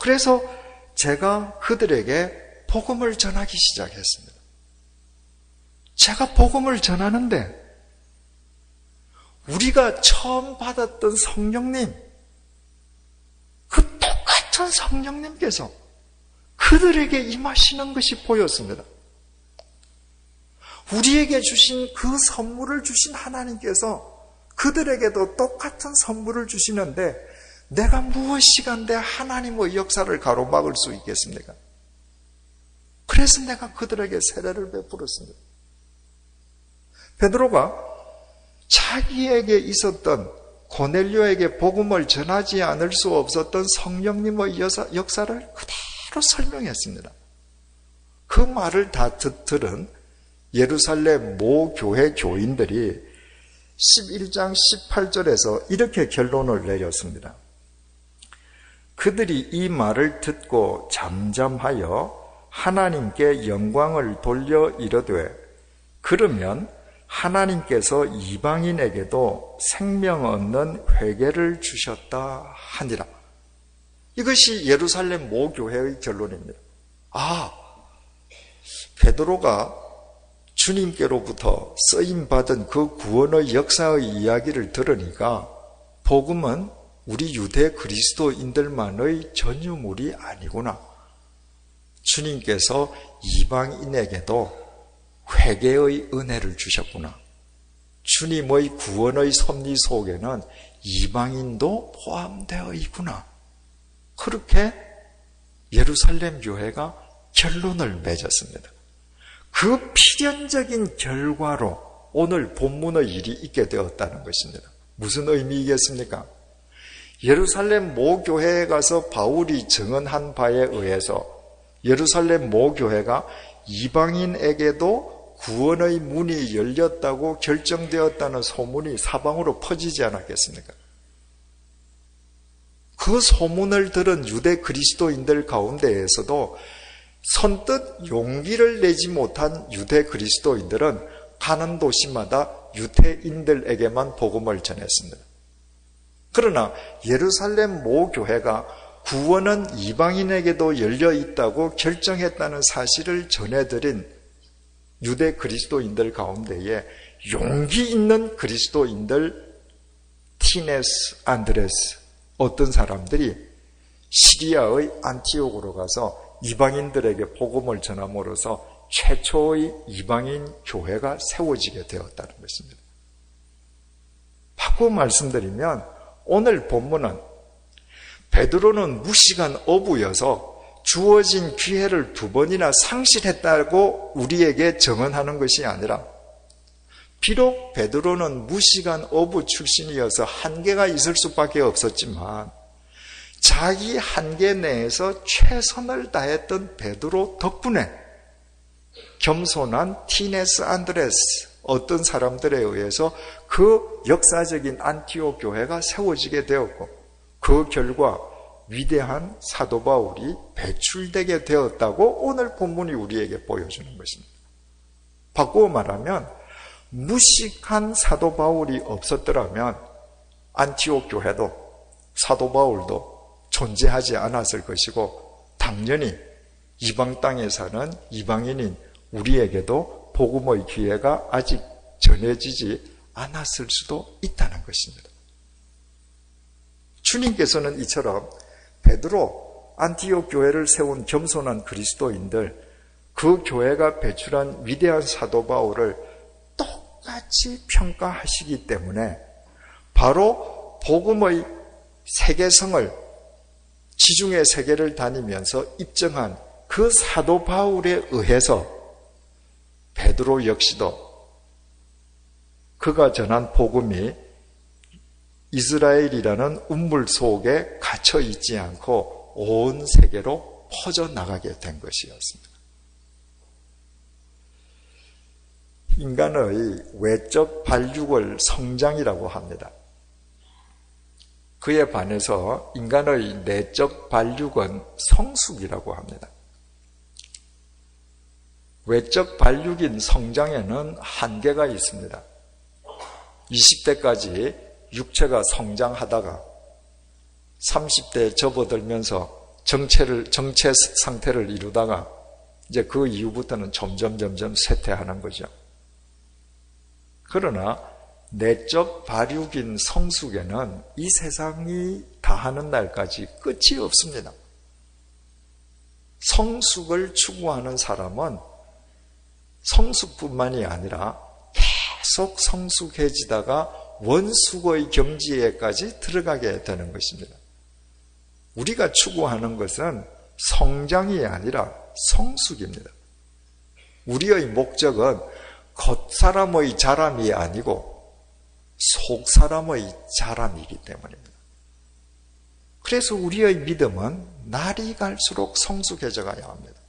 그래서 제가 그들에게 복음을 전하기 시작했습니다. 제가 복음을 전하는데 우리가 처음 받았던 성령님, 그 똑같은 성령님께서 그들에게 임하시는 것이 보였습니다. 우리에게 주신 그 선물을 주신 하나님께서 그들에게도 똑같은 선물을 주시는데 내가 무엇이간데 하나님의 역사를 가로막을 수 있겠습니까? 그래서 내가 그들에게 세례를 베풀었습니다. 베드로가 자기에게 있었던 고넬료에게 복음을 전하지 않을 수 없었던 성령님의 역사를 그대로 설명했습니다. 그 말을 다 들은 예루살렘 모교회 교인들이 11장 18절에서 이렇게 결론을 내렸습니다. 그들이 이 말을 듣고 잠잠하여 하나님께 영광을 돌려 이르되 그러면 하나님께서 이방인에게도 생명 얻는 회개를 주셨다 하니라. 이것이 예루살렘 모교회의 결론입니다. 베드로가 주님께로부터 쓰임받은 그 구원의 역사의 이야기를 들으니까 복음은 우리 유대 그리스도인들만의 전유물이 아니구나. 주님께서 이방인에게도 회개의 은혜를 주셨구나. 주님의 구원의 섭리 속에는 이방인도 포함되어 있구나. 그렇게 예루살렘 교회가 결론을 맺었습니다. 그 필연적인 결과로 오늘 본문의 일이 있게 되었다는 것입니다. 무슨 의미이겠습니까? 예루살렘 모교회에 가서 바울이 증언한 바에 의해서 예루살렘 모교회가 이방인에게도 구원의 문이 열렸다고 결정되었다는 소문이 사방으로 퍼지지 않았겠습니까? 그 소문을 들은 유대 그리스도인들 가운데에서도 선뜻 용기를 내지 못한 유대 그리스도인들은 가는 도시마다 유대인들에게만 복음을 전했습니다. 그러나 예루살렘 모교회가 구원은 이방인에게도 열려 있다고 결정했다는 사실을 전해드린 유대 그리스도인들 가운데에 용기 있는 그리스도인들 티네스, 안드레스, 어떤 사람들이 시리아의 안티옥으로 가서 이방인들에게 복음을 전함으로써 최초의 이방인 교회가 세워지게 되었다는 것입니다. 바꾸어 말씀드리면 오늘 본문은 베드로는 무식한 어부여서 주어진 기회를 2번이나 상실했다고 우리에게 증언하는 것이 아니라, 비록 베드로는 무식한 어부 출신이어서 한계가 있을 수밖에 없었지만 자기 한계 내에서 최선을 다했던 베드로 덕분에 겸손한 티네스, 안드레스, 어떤 사람들에 의해서 그 역사적인 안티옥 교회가 세워지게 되었고, 그 결과 위대한 사도 바울이 배출되게 되었다고 오늘 본문이 우리에게 보여주는 것입니다. 바꾸어 말하면 무식한 사도 바울이 없었더라면 안티옥 교회도 사도 바울도 존재하지 않았을 것이고, 당연히 이방 땅에 사는 이방인인 우리에게도 복음의 기회가 아직 전해지지 않았을 수도 있다는 것입니다. 주님께서는 이처럼 베드로, 안티옥 교회를 세운 겸손한 그리스도인들, 그 교회가 배출한 위대한 사도 바울을 똑같이 평가하시기 때문에 바로 복음의 세계성을, 지중해 세계를 다니면서 입증한 그 사도 바울에 의해서 베드로 역시도 그가 전한 복음이 이스라엘이라는 운물 속에 갇혀 있지 않고 온 세계로 퍼져나가게 된 것이었습니다. 인간의 외적 발육을 성장이라고 합니다. 그에 반해서 인간의 내적 발육은 성숙이라고 합니다. 외적 발육인 성장에는 한계가 있습니다. 20대까지 육체가 성장하다가 30대에 접어들면서 정체 상태를 이루다가 이제 그 이후부터는 점점 쇠퇴하는 거죠. 그러나 내적 발육인 성숙에는 이 세상이 다하는 날까지 끝이 없습니다. 성숙을 추구하는 사람은 성숙뿐만이 아니라 계속 성숙해지다가 원숙의 경지에까지 들어가게 되는 것입니다. 우리가 추구하는 것은 성장이 아니라 성숙입니다. 우리의 목적은 겉사람의 자람이 아니고 속사람의 자람이기 때문입니다. 그래서 우리의 믿음은 날이 갈수록 성숙해져 가야 합니다.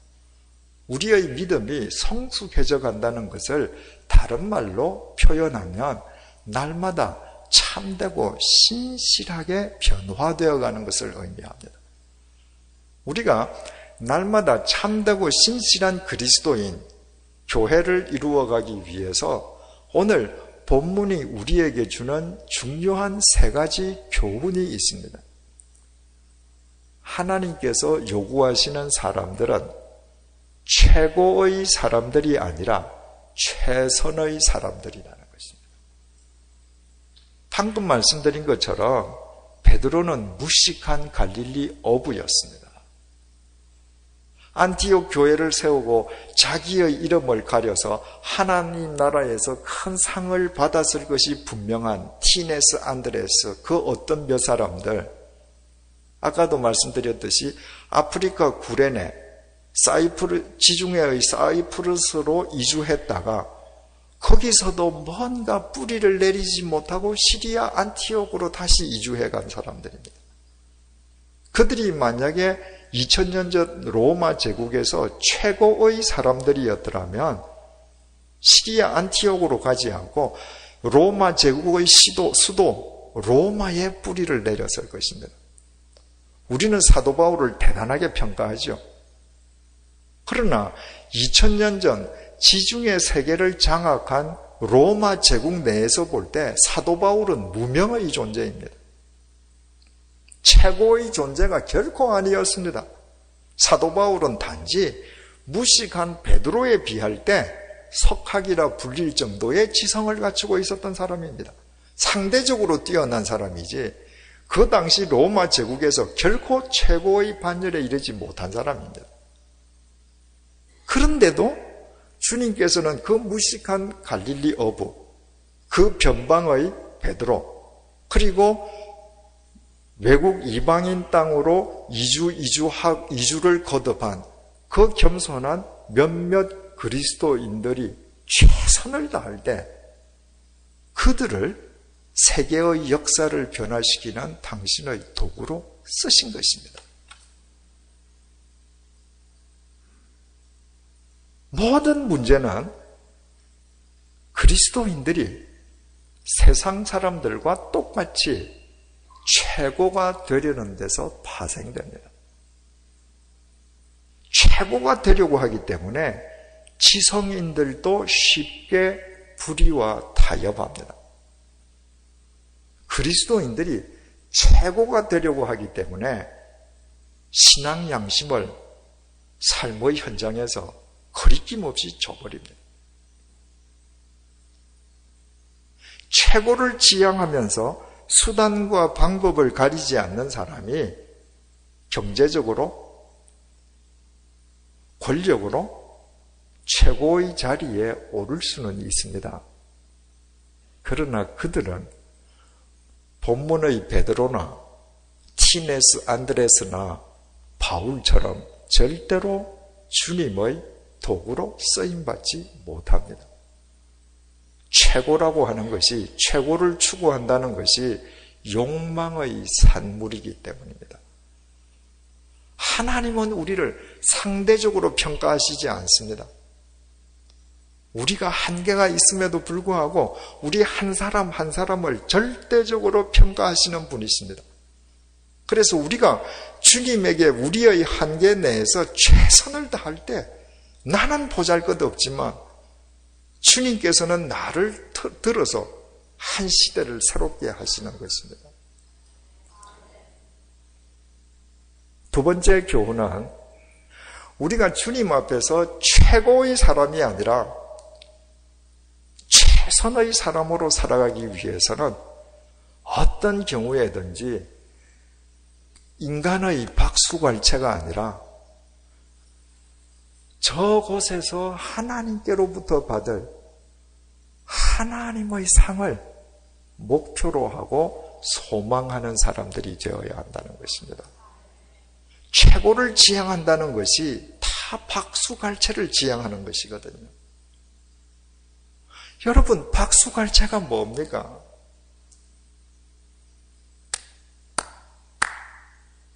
우리의 믿음이 성숙해져 간다는 것을 다른 말로 표현하면 날마다 참되고 신실하게 변화되어 가는 것을 의미합니다. 우리가 날마다 참되고 신실한 그리스도인 교회를 이루어가기 위해서 오늘 본문이 우리에게 주는 중요한 3가지 교훈이 있습니다. 하나님께서 요구하시는 사람들은 최고의 사람들이 아니라 최선의 사람들이라는 것입니다. 방금 말씀드린 것처럼 베드로는 무식한 갈릴리 어부였습니다. 안티옥 교회를 세우고 자기의 이름을 가려서 하나님 나라에서 큰 상을 받았을 것이 분명한 티네스, 안드레스, 그 어떤 몇 사람들, 아까도 말씀드렸듯이 아프리카 구레네, 지중해의 사이프러스로 이주했다가 거기서도 뭔가 뿌리를 내리지 못하고 시리아 안티옥으로 다시 이주해 간 사람들입니다. 그들이 만약에 2000년 전 로마 제국에서 최고의 사람들이었더라면 시리아 안티옥으로 가지 않고 로마 제국의 수도 로마에 뿌리를 내렸을 것입니다. 우리는 사도 바울을 대단하게 평가하죠. 그러나 2000년 전 지중해 세계를 장악한 로마 제국 내에서 볼 때 사도 바울은 무명의 존재입니다. 최고의 존재가 결코 아니었습니다. 사도 바울은 단지 무식한 베드로에 비할 때 석학이라 불릴 정도의 지성을 갖추고 있었던 사람입니다. 상대적으로 뛰어난 사람이지 그 당시 로마 제국에서 결코 최고의 반열에 이르지 못한 사람입니다. 그런데도 주님께서는 그 무식한 갈릴리 어부, 그 변방의 베드로, 그리고 외국 이방인 땅으로 이주를 거듭한 그 겸손한 몇몇 그리스도인들이 최선을 다할 때 그들을 세계의 역사를 변화시키는 당신의 도구로 쓰신 것입니다. 모든 문제는 그리스도인들이 세상 사람들과 똑같이 최고가 되려는 데서 파생됩니다. 최고가 되려고 하기 때문에 지성인들도 쉽게 불의와 타협합니다. 그리스도인들이 최고가 되려고 하기 때문에 신앙 양심을 삶의 현장에서 거리낌 없이 줘버립니다. 최고를 지향하면서 수단과 방법을 가리지 않는 사람이 경제적으로, 권력으로 최고의 자리에 오를 수는 있습니다. 그러나 그들은 본문의 베드로나 티네스 안드레스나 바울처럼 절대로 주님의 도구로 쓰임받지 못합니다. 최고라고 하는 것이, 최고를 추구한다는 것이 욕망의 산물이기 때문입니다. 하나님은 우리를 상대적으로 평가하시지 않습니다. 우리가 한계가 있음에도 불구하고 우리 한 사람 한 사람을 절대적으로 평가하시는 분이십니다. 그래서 우리가 주님에게 우리의 한계 내에서 최선을 다할 때 나는 보잘것없지만 주님께서는 나를 들어서 한 시대를 새롭게 하시는 것입니다. 두 번째 교훈은 우리가 주님 앞에서 최고의 사람이 아니라 최선의 사람으로 살아가기 위해서는 어떤 경우에든지 인간의 박수갈채가 아니라 저곳에서 하나님께로부터 받을 하나님의 상을 목표로 하고 소망하는 사람들이 되어야 한다는 것입니다. 최고를 지향한다는 것이 다 박수갈채를 지향하는 것이거든요. 여러분, 박수갈채가 뭡니까?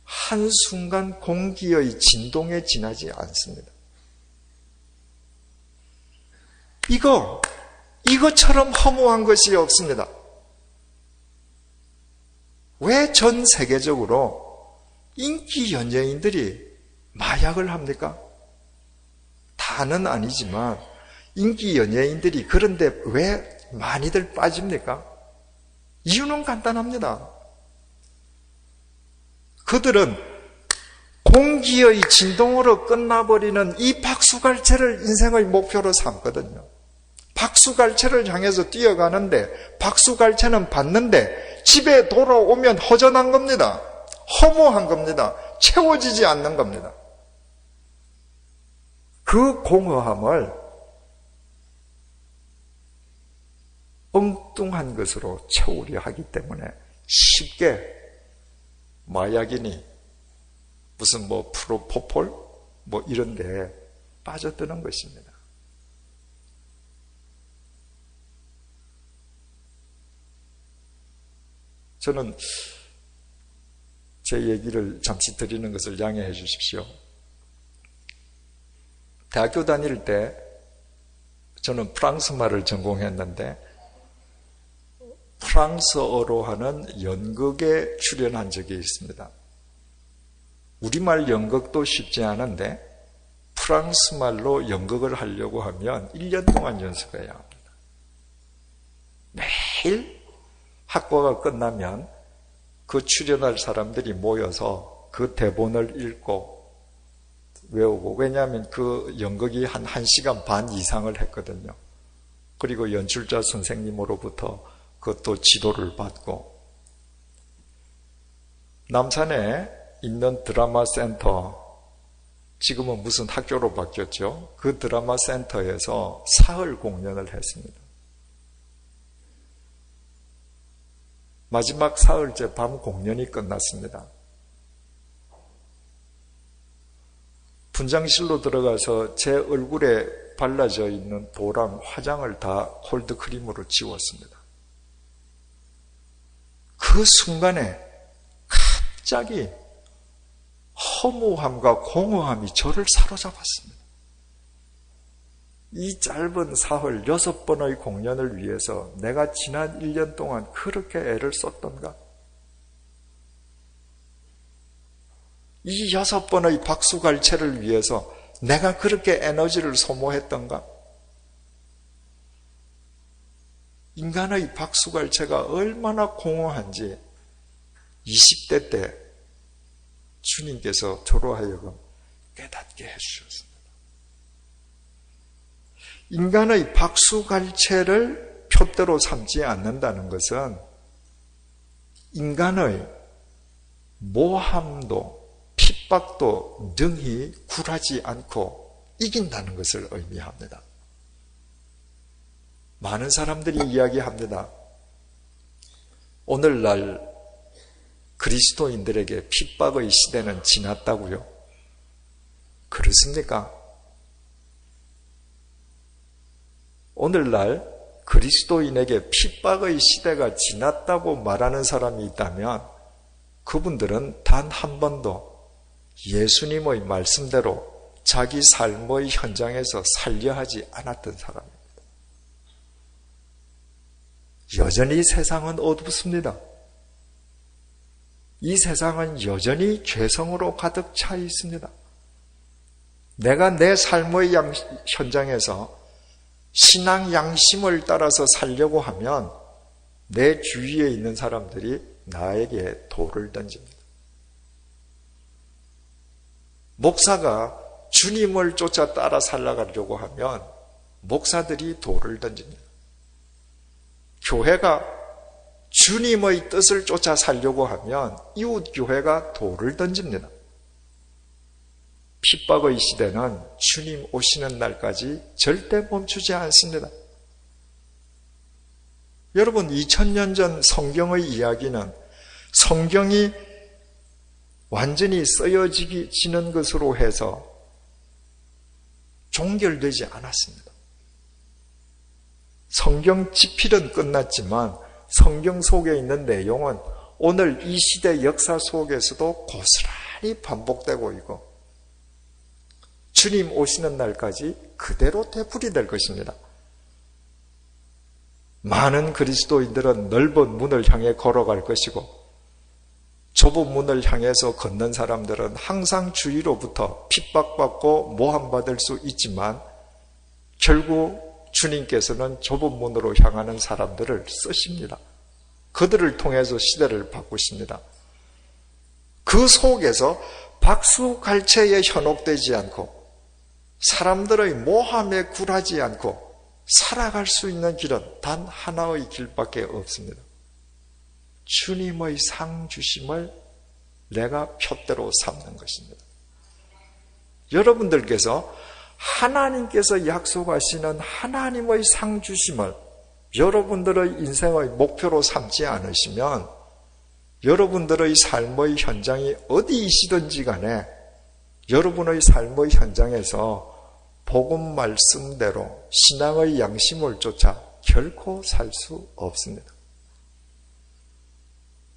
한순간 공기의 진동에 지나지 않습니다. 이것처럼 허무한 것이 없습니다. 왜 전 세계적으로 인기 연예인들이 마약을 합니까? 다는 아니지만 인기 연예인들이 그런데 왜 많이들 빠집니까? 이유는 간단합니다. 그들은 공기의 진동으로 끝나버리는 이 박수갈채를 인생의 목표로 삼거든요. 박수갈채를 향해서 뛰어가는데 박수갈채는 받는데 집에 돌아오면 허전한 겁니다. 허무한 겁니다. 채워지지 않는 겁니다. 그 공허함을 엉뚱한 것으로 채우려 하기 때문에 쉽게 마약이니 무슨 프로포폴 이런 데 빠져드는 것입니다. 저는 제 얘기를 잠시 드리는 것을 양해해 주십시오. 대학교 다닐 때 저는 프랑스 말을 전공했는데 프랑스어로 하는 연극에 출연한 적이 있습니다. 우리말 연극도 쉽지 않은데 프랑스 말로 연극을 하려고 하면 1년 동안 연습해야 합니다. 매일 학과가 끝나면 그 출연할 사람들이 모여서 그 대본을 읽고 외우고, 왜냐하면 그 연극이 한 1시간 반 이상을 했거든요. 그리고 연출자 선생님으로부터 그것도 지도를 받고, 남산에 있는 드라마 센터, 지금은 무슨 학교로 바뀌었죠. 그 드라마 센터에서 사흘 공연을 했습니다. 마지막 사흘째 밤 공연이 끝났습니다. 분장실로 들어가서 제 얼굴에 발라져 있는 도랑 화장을 다 콜드크림으로 지웠습니다. 그 순간에 갑자기 허무함과 공허함이 저를 사로잡았습니다. 이 짧은 사흘 6번의 공연을 위해서 내가 지난 1년 동안 그렇게 애를 썼던가? 이 6번의 박수갈채를 위해서 내가 그렇게 에너지를 소모했던가? 인간의 박수갈채가 얼마나 공허한지 20대 때 주님께서 저로 하여금 깨닫게 해주셨습니다. 인간의 박수갈채를 표대로 삼지 않는다는 것은 인간의 모함도 핍박도 능히 굴하지 않고 이긴다는 것을 의미합니다. 많은 사람들이 이야기합니다. 오늘날 그리스도인들에게 핍박의 시대는 지났다고요? 그렇습니까? 오늘날 그리스도인에게 핍박의 시대가 지났다고 말하는 사람이 있다면 그분들은 단 한 번도 예수님의 말씀대로 자기 삶의 현장에서 살려 하지 않았던 사람입니다. 여전히 세상은 어둡습니다. 이 세상은 여전히 죄성으로 가득 차 있습니다. 내가 내 삶의 현장에서 신앙 양심을 따라서 살려고 하면 내 주위에 있는 사람들이 나에게 돌을 던집니다. 목사가 주님을 쫓아 따라 살아가려고 하면 목사들이 돌을 던집니다. 교회가 주님의 뜻을 쫓아 살려고 하면 이웃 교회가 돌을 던집니다. 핍박의 시대는 주님 오시는 날까지 절대 멈추지 않습니다. 여러분, 2000년 전 성경의 이야기는 성경이 완전히 쓰여지는 것으로 해서 종결되지 않았습니다. 성경 집필은 끝났지만 성경 속에 있는 내용은 오늘 이 시대 역사 속에서도 고스란히 반복되고 있고 주님 오시는 날까지 그대로 되풀이될 것입니다. 많은 그리스도인들은 넓은 문을 향해 걸어갈 것이고 좁은 문을 향해서 걷는 사람들은 항상 주위로부터 핍박받고 모함받을 수 있지만 결국 주님께서는 좁은 문으로 향하는 사람들을 쓰십니다. 그들을 통해서 시대를 바꾸십니다. 그 속에서 박수갈채에 현혹되지 않고 사람들의 모함에 굴하지 않고 살아갈 수 있는 길은 단 하나의 길밖에 없습니다. 주님의 상 주심을 내가 표대로 삼는 것입니다. 여러분들께서 하나님께서 약속하시는 하나님의 상 주심을 여러분들의 인생의 목표로 삼지 않으시면 여러분들의 삶의 현장이 어디이시든지 간에 여러분의 삶의 현장에서 복음 말씀대로 신앙의 양심을 쫓아 결코 살 수 없습니다.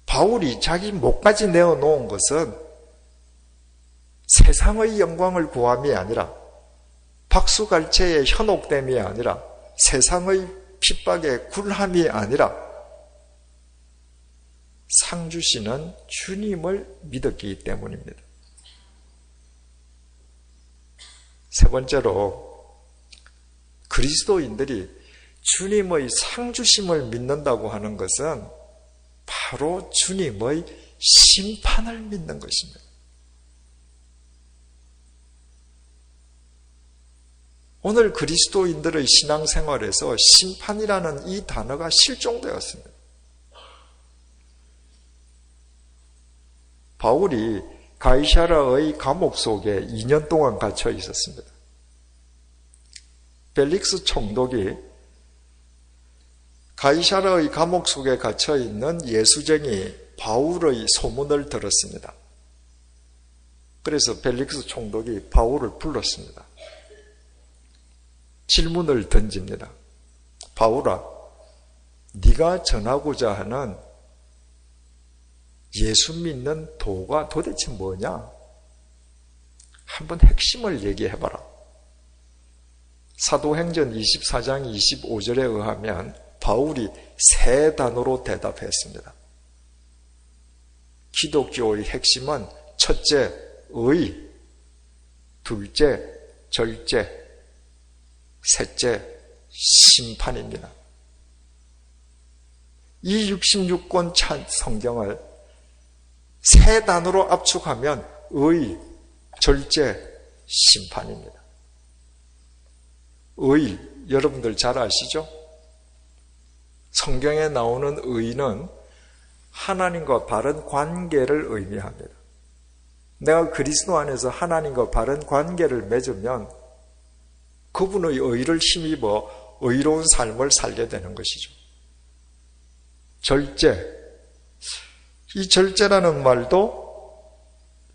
바울이 자기 목까지 내어놓은 것은 세상의 영광을 구함이 아니라 박수갈채에 현혹됨이 아니라 세상의 핍박에 굴함이 아니라 상 주시는 주님을 믿었기 때문입니다. 세 번째로 그리스도인들이 주님의 상 주심을 믿는다고 하는 것은 바로 주님의 심판을 믿는 것입니다. 오늘 그리스도인들의 신앙생활에서 심판이라는 이 단어가 실종되었습니다. 바울이 가이사라의 감옥 속에 2년 동안 갇혀 있었습니다. 벨릭스 총독이 가이사라의 감옥 속에 갇혀 있는 예수쟁이 바울의 소문을 들었습니다. 그래서 벨릭스 총독이 바울을 불렀습니다. 질문을 던집니다. 바울아, 네가 전하고자 하는 예수 믿는 도가 도대체 뭐냐? 한번 핵심을 얘기해봐라. 사도행전 24장 25절에 의하면 바울이 세 단어로 대답했습니다. 기독교의 핵심은 첫째, 의, 둘째, 절제, 셋째, 심판입니다. 이 66권 성경을 세 단어로 압축하면 의, 절제, 심판입니다. 의, 여러분들 잘 아시죠? 성경에 나오는 의는 하나님과 바른 관계를 의미합니다. 내가 그리스도 안에서 하나님과 바른 관계를 맺으면 그분의 의를 힘입어 의로운 삶을 살게 되는 것이죠. 절제. 이 절제라는 말도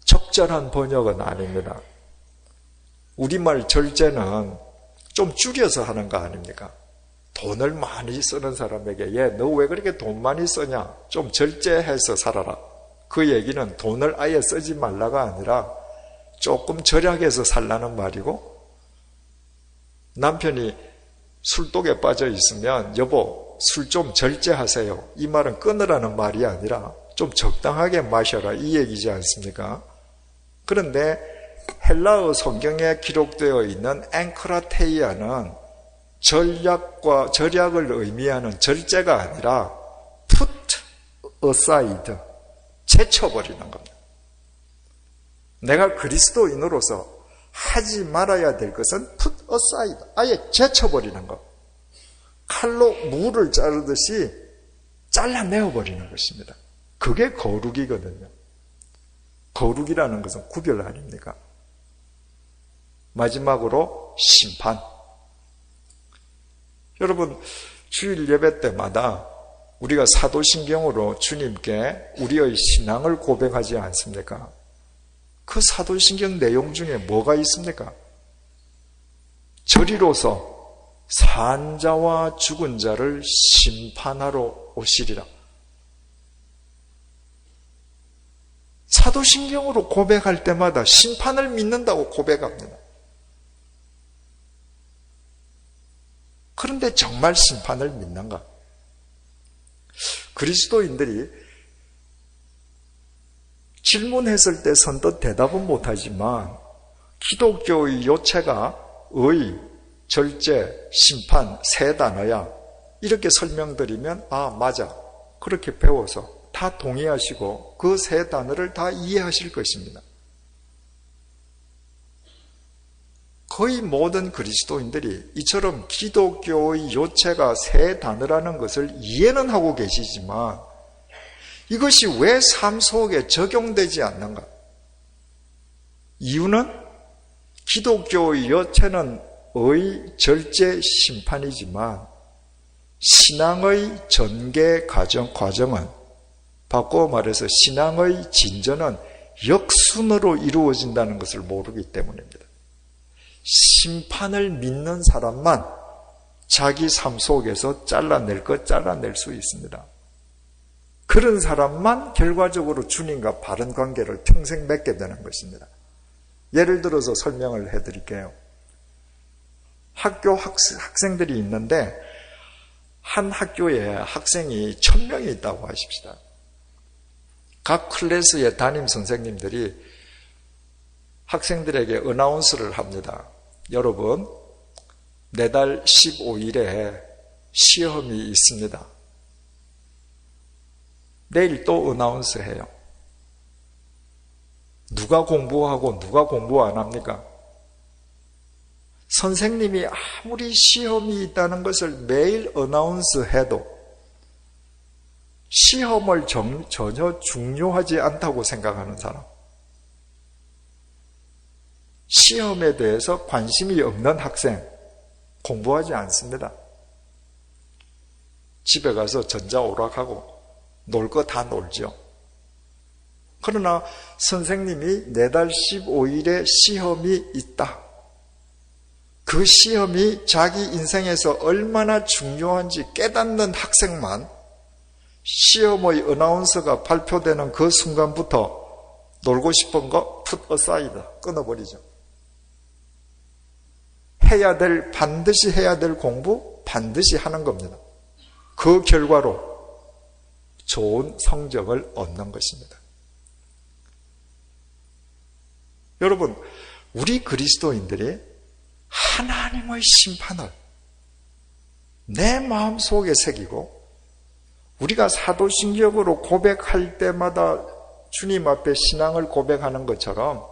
적절한 번역은 아닙니다. 우리말 절제는 좀 줄여서 하는 거 아닙니까? 돈을 많이 쓰는 사람에게 얘, 너 왜 그렇게 돈 많이 쓰냐? 좀 절제해서 살아라. 그 얘기는 돈을 아예 쓰지 말라가 아니라 조금 절약해서 살라는 말이고, 남편이 술독에 빠져 있으면 여보 술 좀 절제하세요. 이 말은 끊으라는 말이 아니라 좀 적당하게 마셔라 이 얘기지 않습니까? 그런데 헬라어 성경에 기록되어 있는 앵크라테이아는 절약을 의미하는 절제가 아니라 put aside, 제쳐버리는 겁니다. 내가 그리스도인으로서 하지 말아야 될 것은 put aside, 아예 제쳐버리는 것. 칼로 무를 자르듯이 잘라내어버리는 것입니다. 그게 거룩이거든요. 거룩이라는 것은 구별 아닙니까? 마지막으로 심판. 여러분, 주일 예배 때마다 우리가 사도신경으로 주님께 우리의 신앙을 고백하지 않습니까? 그 사도신경 내용 중에 뭐가 있습니까? 저리로서 산 자와 죽은 자를 심판하러 오시리라. 사도신경으로 고백할 때마다 심판을 믿는다고 고백합니다. 그런데 정말 심판을 믿는가? 그리스도인들이 질문했을 때 선뜻 대답은 못하지만 기독교의 요체가 의, 절제, 심판 세 단어야. 이렇게 설명드리면 아 맞아. 그렇게 배워서 다 동의하시고 그 세 단어를 다 이해하실 것입니다. 거의 모든 그리스도인들이 이처럼 기독교의 요체가 세 단어라는 것을 이해는 하고 계시지만 이것이 왜 삶 속에 적용되지 않는가? 이유는 기독교의 요체는 의, 절제, 심판이지만 신앙의 전개 과정은 바꿔 말해서 신앙의 진전은 역순으로 이루어진다는 것을 모르기 때문입니다. 심판을 믿는 사람만 자기 삶 속에서 잘라낼 것 잘라낼 수 있습니다. 그런 사람만 결과적으로 주님과 바른 관계를 평생 맺게 되는 것입니다. 예를 들어서 설명을 해드릴게요. 학교 학생들이 있는데 한 학교에 학생이 1000명이 있다고 하십시다. 각 클래스의 담임 선생님들이 학생들에게 어나운스를 합니다. 여러분, 내달 15일에 시험이 있습니다. 내일 또 어나운스 해요. 누가 공부하고 누가 공부 안 합니까? 선생님이 아무리 시험이 있다는 것을 매일 어나운스 해도 시험을 전혀 중요하지 않다고 생각하는 사람, 시험에 대해서 관심이 없는 학생, 공부하지 않습니다. 집에 가서 전자오락하고 놀 거 다 놀죠. 그러나 선생님이 내달 15일에 시험이 있다. 그 시험이 자기 인생에서 얼마나 중요한지 깨닫는 학생만 시험의 어나운서가 발표되는 그 순간부터 놀고 싶은 거 put aside, 끊어버리죠. 반드시 해야 될 공부 반드시 하는 겁니다. 그 결과로 좋은 성적을 얻는 것입니다. 여러분, 우리 그리스도인들이 하나님의 심판을 내 마음속에 새기고 우리가 사도신경으로 고백할 때마다 주님 앞에 신앙을 고백하는 것처럼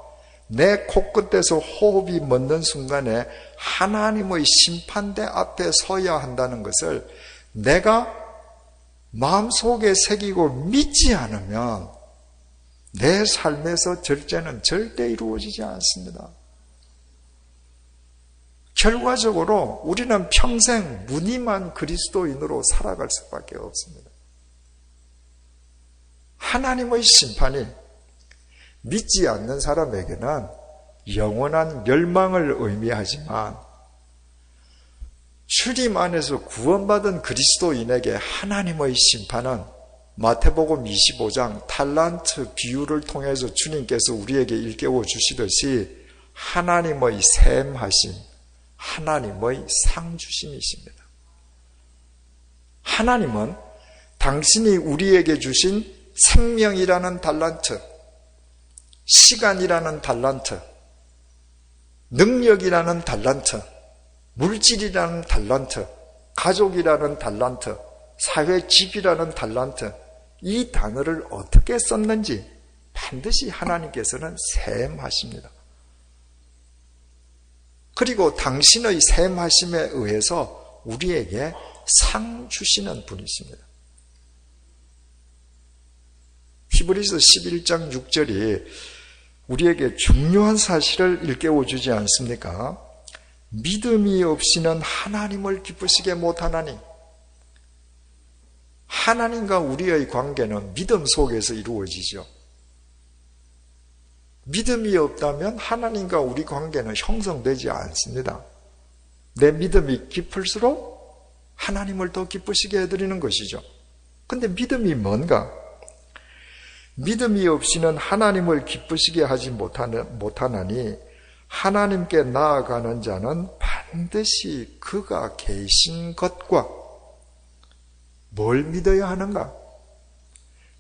내 코끝에서 호흡이 멎는 순간에 하나님의 심판대 앞에 서야 한다는 것을 내가 마음속에 새기고 믿지 않으면 내 삶에서 절제는 절대 이루어지지 않습니다. 결과적으로 우리는 평생 무늬만 그리스도인으로 살아갈 수밖에 없습니다. 하나님의 심판이 믿지 않는 사람에게는 영원한 멸망을 의미하지만 주님 안에서 구원받은 그리스도인에게 하나님의 심판은 마태복음 25장 탈란트 비유를 통해서 주님께서 우리에게 일깨워 주시듯이 하나님의 샘하심, 하나님의 상주심이십니다. 하나님은 당신이 우리에게 주신 생명이라는 달란트, 시간이라는 달란트, 능력이라는 달란트, 물질이라는 달란트, 가족이라는 달란트, 사회 집이라는 달란트, 이 단어를 어떻게 썼는지 반드시 하나님께서는 셈하십니다. 그리고 당신의 셈하심에 의해서 우리에게 상 주시는 분이십니다. 히브리서 11장 6절이 우리에게 중요한 사실을 일깨워 주지 않습니까? 믿음이 없이는 하나님을 기쁘시게 못하나니. 하나님과 우리의 관계는 믿음 속에서 이루어지죠. 믿음이 없다면 하나님과 우리 관계는 형성되지 않습니다. 내 믿음이 깊을수록 하나님을 더 기쁘시게 해드리는 것이죠. 근데 믿음이 뭔가? 믿음이 없이는 하나님을 기쁘시게 하지 못하나니 하나님께 나아가는 자는 반드시 그가 계신 것과 뭘 믿어야 하는가?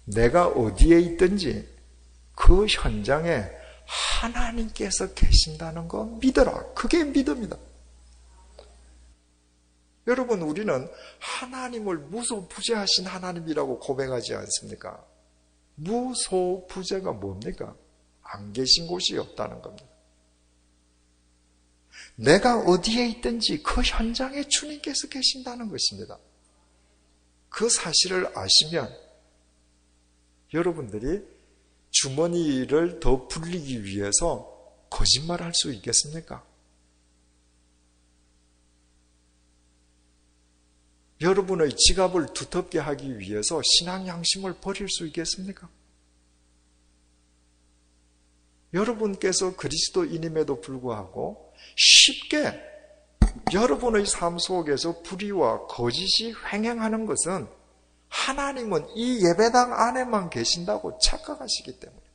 내가 어디에 있든지 그 현장에 하나님께서 계신다는 거 믿어라. 그게 믿음이다. 여러분, 우리는 하나님을 무소부재하신 하나님이라고 고백하지 않습니까? 무소부재가 뭡니까? 안 계신 곳이 없다는 겁니다. 내가 어디에 있든지 그 현장에 주님께서 계신다는 것입니다. 그 사실을 아시면 여러분들이 주머니를 더 불리기 위해서 거짓말할 수 있겠습니까? 여러분의 지갑을 두텁게 하기 위해서 신앙 양심을 버릴 수 있겠습니까? 여러분께서 그리스도인임에도 불구하고 쉽게 여러분의 삶 속에서 불의와 거짓이 횡행하는 것은 하나님은 이 예배당 안에만 계신다고 착각하시기 때문입니다.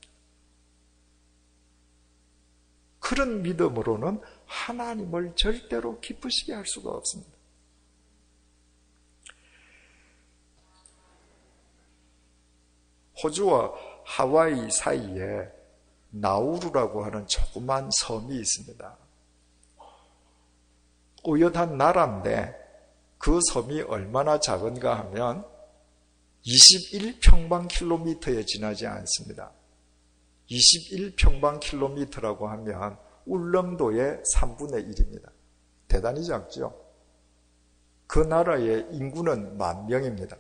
그런 믿음으로는 하나님을 절대로 기쁘시게 할 수가 없습니다. 호주와 하와이 사이에 나우루라고 하는 조그만 섬이 있습니다. 우연한 나라인데 그 섬이 얼마나 작은가 하면 21평방킬로미터에 지나지 않습니다. 21평방킬로미터라고 하면 울릉도의 3분의 1입니다. 대단히 작죠? 그 나라의 인구는 10,000명입니다.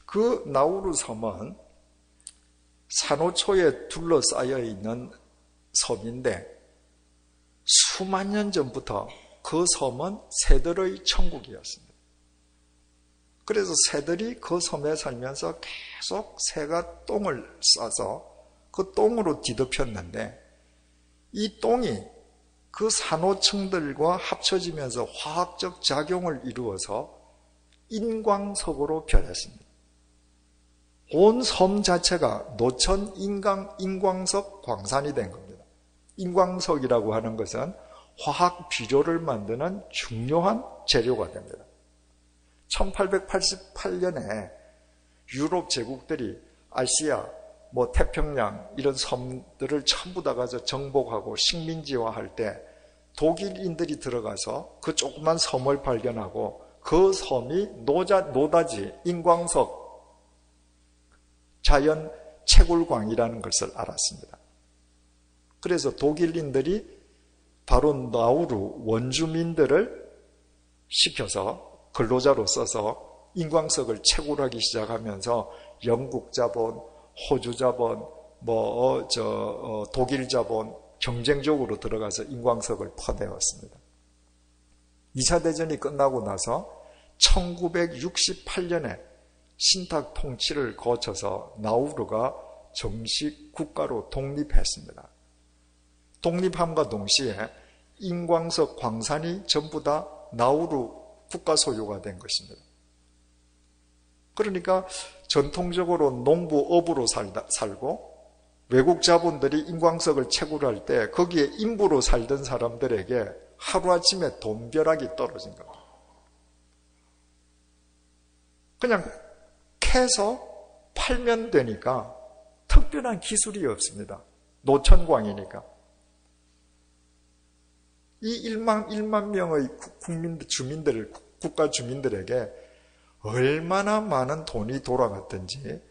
그 나우루 섬은 산호초에 둘러싸여 있는 섬인데 수만 년 전부터 그 섬은 새들의 천국이었습니다. 그래서 새들이 그 섬에 살면서 계속 새가 똥을 싸서 그 똥으로 뒤덮였는데 이 똥이 그 산호층들과 합쳐지면서 화학적 작용을 이루어서 인광석으로 변했습니다. 온 섬 자체가 노천 인광석 광산이 된 겁니다. 인광석이라고 하는 것은 화학 비료를 만드는 중요한 재료가 됩니다. 1888년에 유럽 제국들이 아시아, 태평양 이런 섬들을 전부 다 가서 정복하고 식민지화할 때 독일인들이 들어가서 그 조그만 섬을 발견하고 그 섬이 노다지, 인광석, 자연 채굴광이라는 것을 알았습니다. 그래서 독일인들이 바로 나우루 원주민들을 시켜서 근로자로 써서 인광석을 채굴하기 시작하면서 영국 자본, 호주 자본, 독일 자본 경쟁적으로 들어가서 인광석을 퍼내었습니다. 2차 대전이 끝나고 나서 1968년에 신탁 통치를 거쳐서 나우루가 정식 국가로 독립했습니다. 독립함과 동시에 인광석 광산이 전부 다 나우루 국가 소유가 된 것입니다. 그러니까 전통적으로 농부업으로 살고 외국 자본들이 인광석을 채굴할 때 거기에 인부로 살던 사람들에게 하루아침에 돈벼락이 떨어진 겁니다. 그냥 캐서 팔면 되니까 특별한 기술이 없습니다. 노천광이니까. 이 1만 명의 국가 주민들에게 얼마나 많은 돈이 돌아갔든지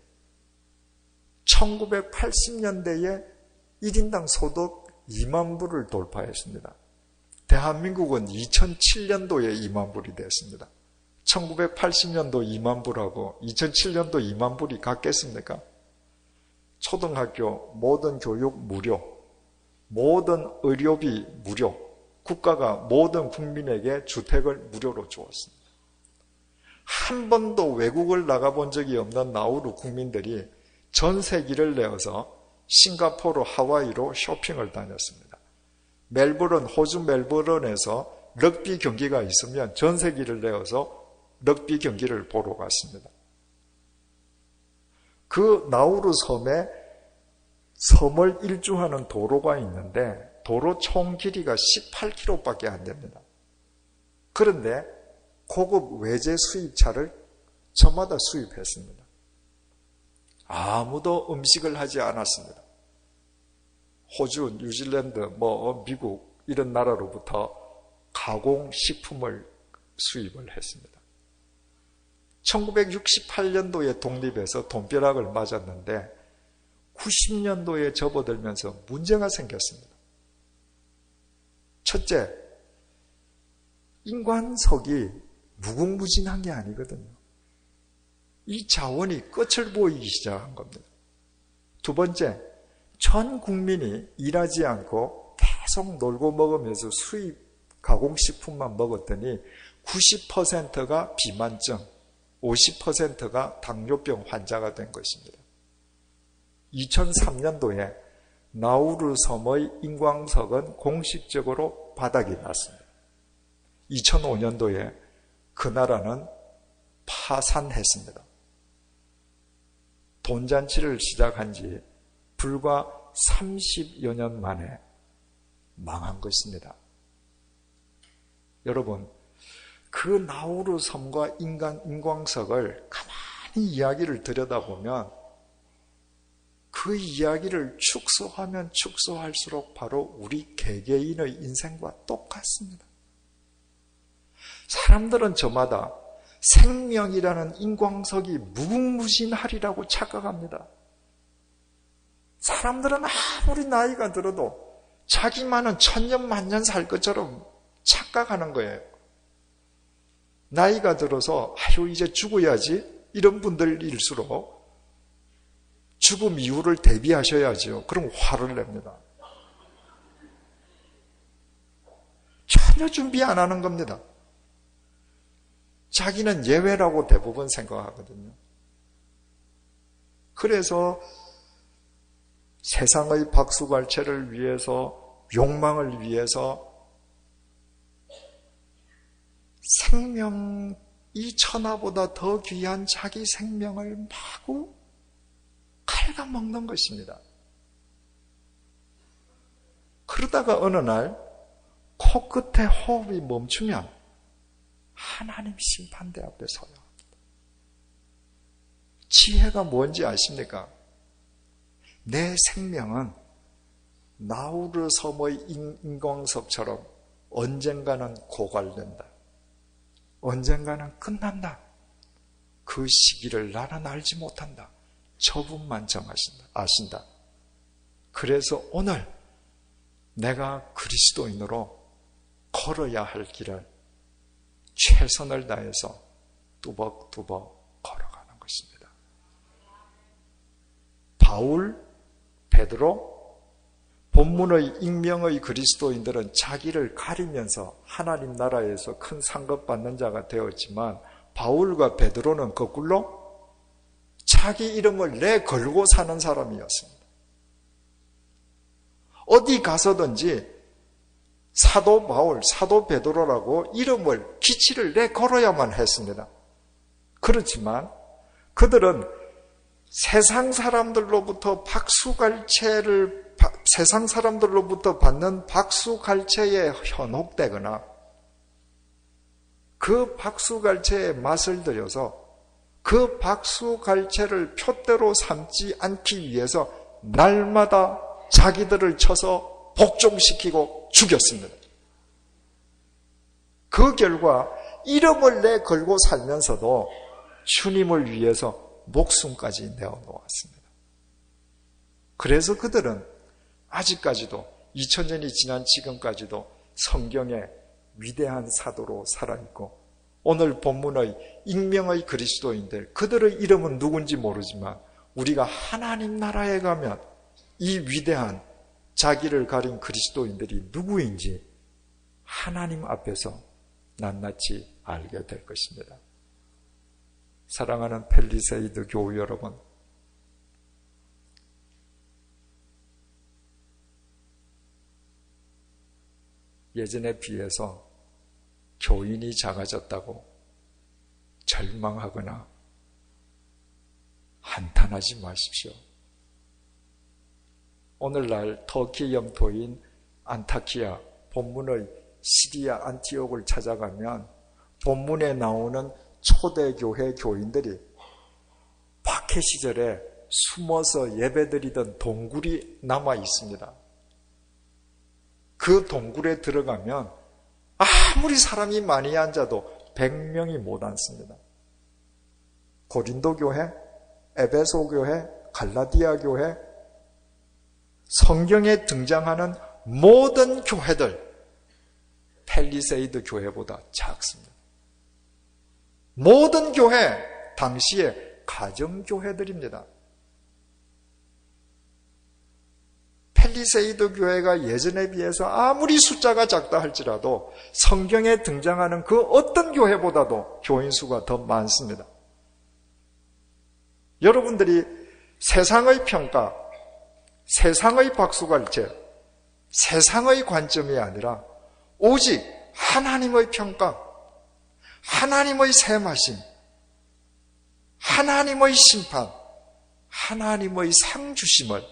1980년대에 1인당 소득 2만 불을 돌파했습니다. 대한민국은 2007년도에 2만 불이 됐습니다. 1980년도 2만 불하고 2007년도 2만 불이 같겠습니까? 초등학교 모든 교육 무료, 모든 의료비 무료, 국가가 모든 국민에게 주택을 무료로 주었습니다. 한 번도 외국을 나가본 적이 없는 나우루 국민들이 전세기를 내어서 싱가포르, 하와이로 쇼핑을 다녔습니다. 호주 멜버른에서 럭비 경기가 있으면 전세기를 내어서 럭비 경기를 보러 갔습니다. 그 나우루 섬에 섬을 일주하는 도로가 있는데 도로 총 길이가 18km밖에 안 됩니다. 그런데 고급 외제 수입차를 저마다 수입했습니다. 아무도 음식을 하지 않았습니다. 호주, 뉴질랜드, 미국 이런 나라로부터 가공식품을 수입을 했습니다. 1968년도에 독립해서 돈벼락을 맞았는데 90년도에 접어들면서 문제가 생겼습니다. 첫째, 인광석이 무궁무진한 게 아니거든요. 이 자원이 끝을 보이기 시작한 겁니다. 두 번째, 전 국민이 일하지 않고 계속 놀고 먹으면서 수입 가공식품만 먹었더니 90%가 비만증, 50%가 당뇨병 환자가 된 것입니다. 2003년도에 나우루 섬의 인광석은 공식적으로 바닥이 났습니다. 2005년도에 그 나라는 파산했습니다. 돈잔치를 시작한 지 불과 30여 년 만에 망한 것입니다. 여러분, 그 나우루 섬과 인광석을 가만히 이야기를 들여다보면 그 이야기를 축소하면 축소할수록 바로 우리 개개인의 인생과 똑같습니다. 사람들은 저마다 생명이라는 인광석이 무궁무진하리라고 착각합니다. 사람들은 아무리 나이가 들어도 자기만은 천년 만년 살 것처럼 착각하는 거예요. 나이가 들어서 아유 이제 죽어야지 이런 분들일수록 죽음 이후를 대비하셔야죠. 그럼 화를 냅니다. 전혀 준비 안 하는 겁니다. 자기는 예외라고 대부분 생각하거든요. 그래서 세상의 박수갈채를 위해서, 욕망을 위해서 생명, 이 천하보다 더 귀한 자기 생명을 마구 갉아먹는 것입니다. 그러다가 어느 날 코끝에 호흡이 멈추면 하나님 심판대 앞에 서야 합니다. 지혜가 뭔지 아십니까? 내 생명은 나우르 섬의 인광석처럼 언젠가는 고갈된다. 언젠가는 끝난다. 그 시기를 나는 알지 못한다. 저분만 아신다. 그래서 오늘 내가 그리스도인으로 걸어야 할 길을 최선을 다해서 뚜벅뚜벅 걸어가는 것입니다. 바울, 베드로, 본문의 익명의 그리스도인들은 자기를 가리면서 하나님 나라에서 큰 상급 받는 자가 되었지만 바울과 베드로는 거꾸로 자기 이름을 내걸고 사는 사람이었습니다. 어디 가서든지 사도 바울, 사도 베드로라고 이름을, 기치를 내걸어야만 했습니다. 그렇지만 그들은 세상 사람들로부터 세상 사람들로부터 받는 박수갈채에 현혹되거나 그 박수갈채에 맛을 들여서 그 박수갈채를 표대로 삼지 않기 위해서 날마다 자기들을 쳐서 복종시키고 죽였습니다. 그 결과 이름을 내걸고 살면서도 주님을 위해서 목숨까지 내어놓았습니다. 그래서 그들은 아직까지도 2000년이 지난 지금까지도 성경의 위대한 사도로 살아있고 오늘 본문의 익명의 그리스도인들, 그들의 이름은 누군지 모르지만 우리가 하나님 나라에 가면 이 위대한 자기를 가린 그리스도인들이 누구인지 하나님 앞에서 낱낱이 알게 될 것입니다. 사랑하는 펠리세이드 교우 여러분, 예전에 비해서 교인이 작아졌다고 절망하거나 한탄하지 마십시오. 오늘날 터키 영토인 안타키아, 본문의 시리아 안티옥을 찾아가면 본문에 나오는 초대교회 교인들이 박해 시절에 숨어서 예배드리던 동굴이 남아 있습니다. 그 동굴에 들어가면 아무리 사람이 많이 앉아도 100명이 못 앉습니다. 고린도 교회, 에베소 교회, 갈라디아 교회, 성경에 등장하는 모든 교회들 펠리세이드 교회보다 작습니다. 모든 교회 당시에 가정교회들입니다. 펠리세이드 교회가 예전에 비해서 아무리 숫자가 작다 할지라도 성경에 등장하는 그 어떤 교회보다도 교인 수가 더 많습니다. 여러분들이 세상의 평가, 세상의 박수갈채, 세상의 관점이 아니라 오직 하나님의 평가, 하나님의 세마심, 하나님의 심판, 하나님의 상 주심을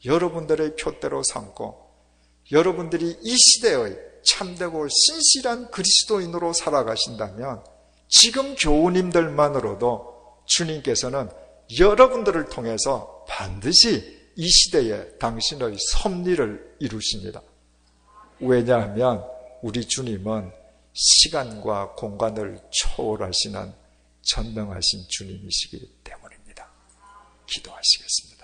여러분들의 표대로 삼고 여러분들이 이 시대의 참되고 신실한 그리스도인으로 살아가신다면 지금 교우님들만으로도 주님께서는 여러분들을 통해서 반드시 이 시대에 당신의 섭리를 이루십니다. 왜냐하면 우리 주님은 시간과 공간을 초월하시는 전능하신 주님이시기 때문입니다. 기도하시겠습니다.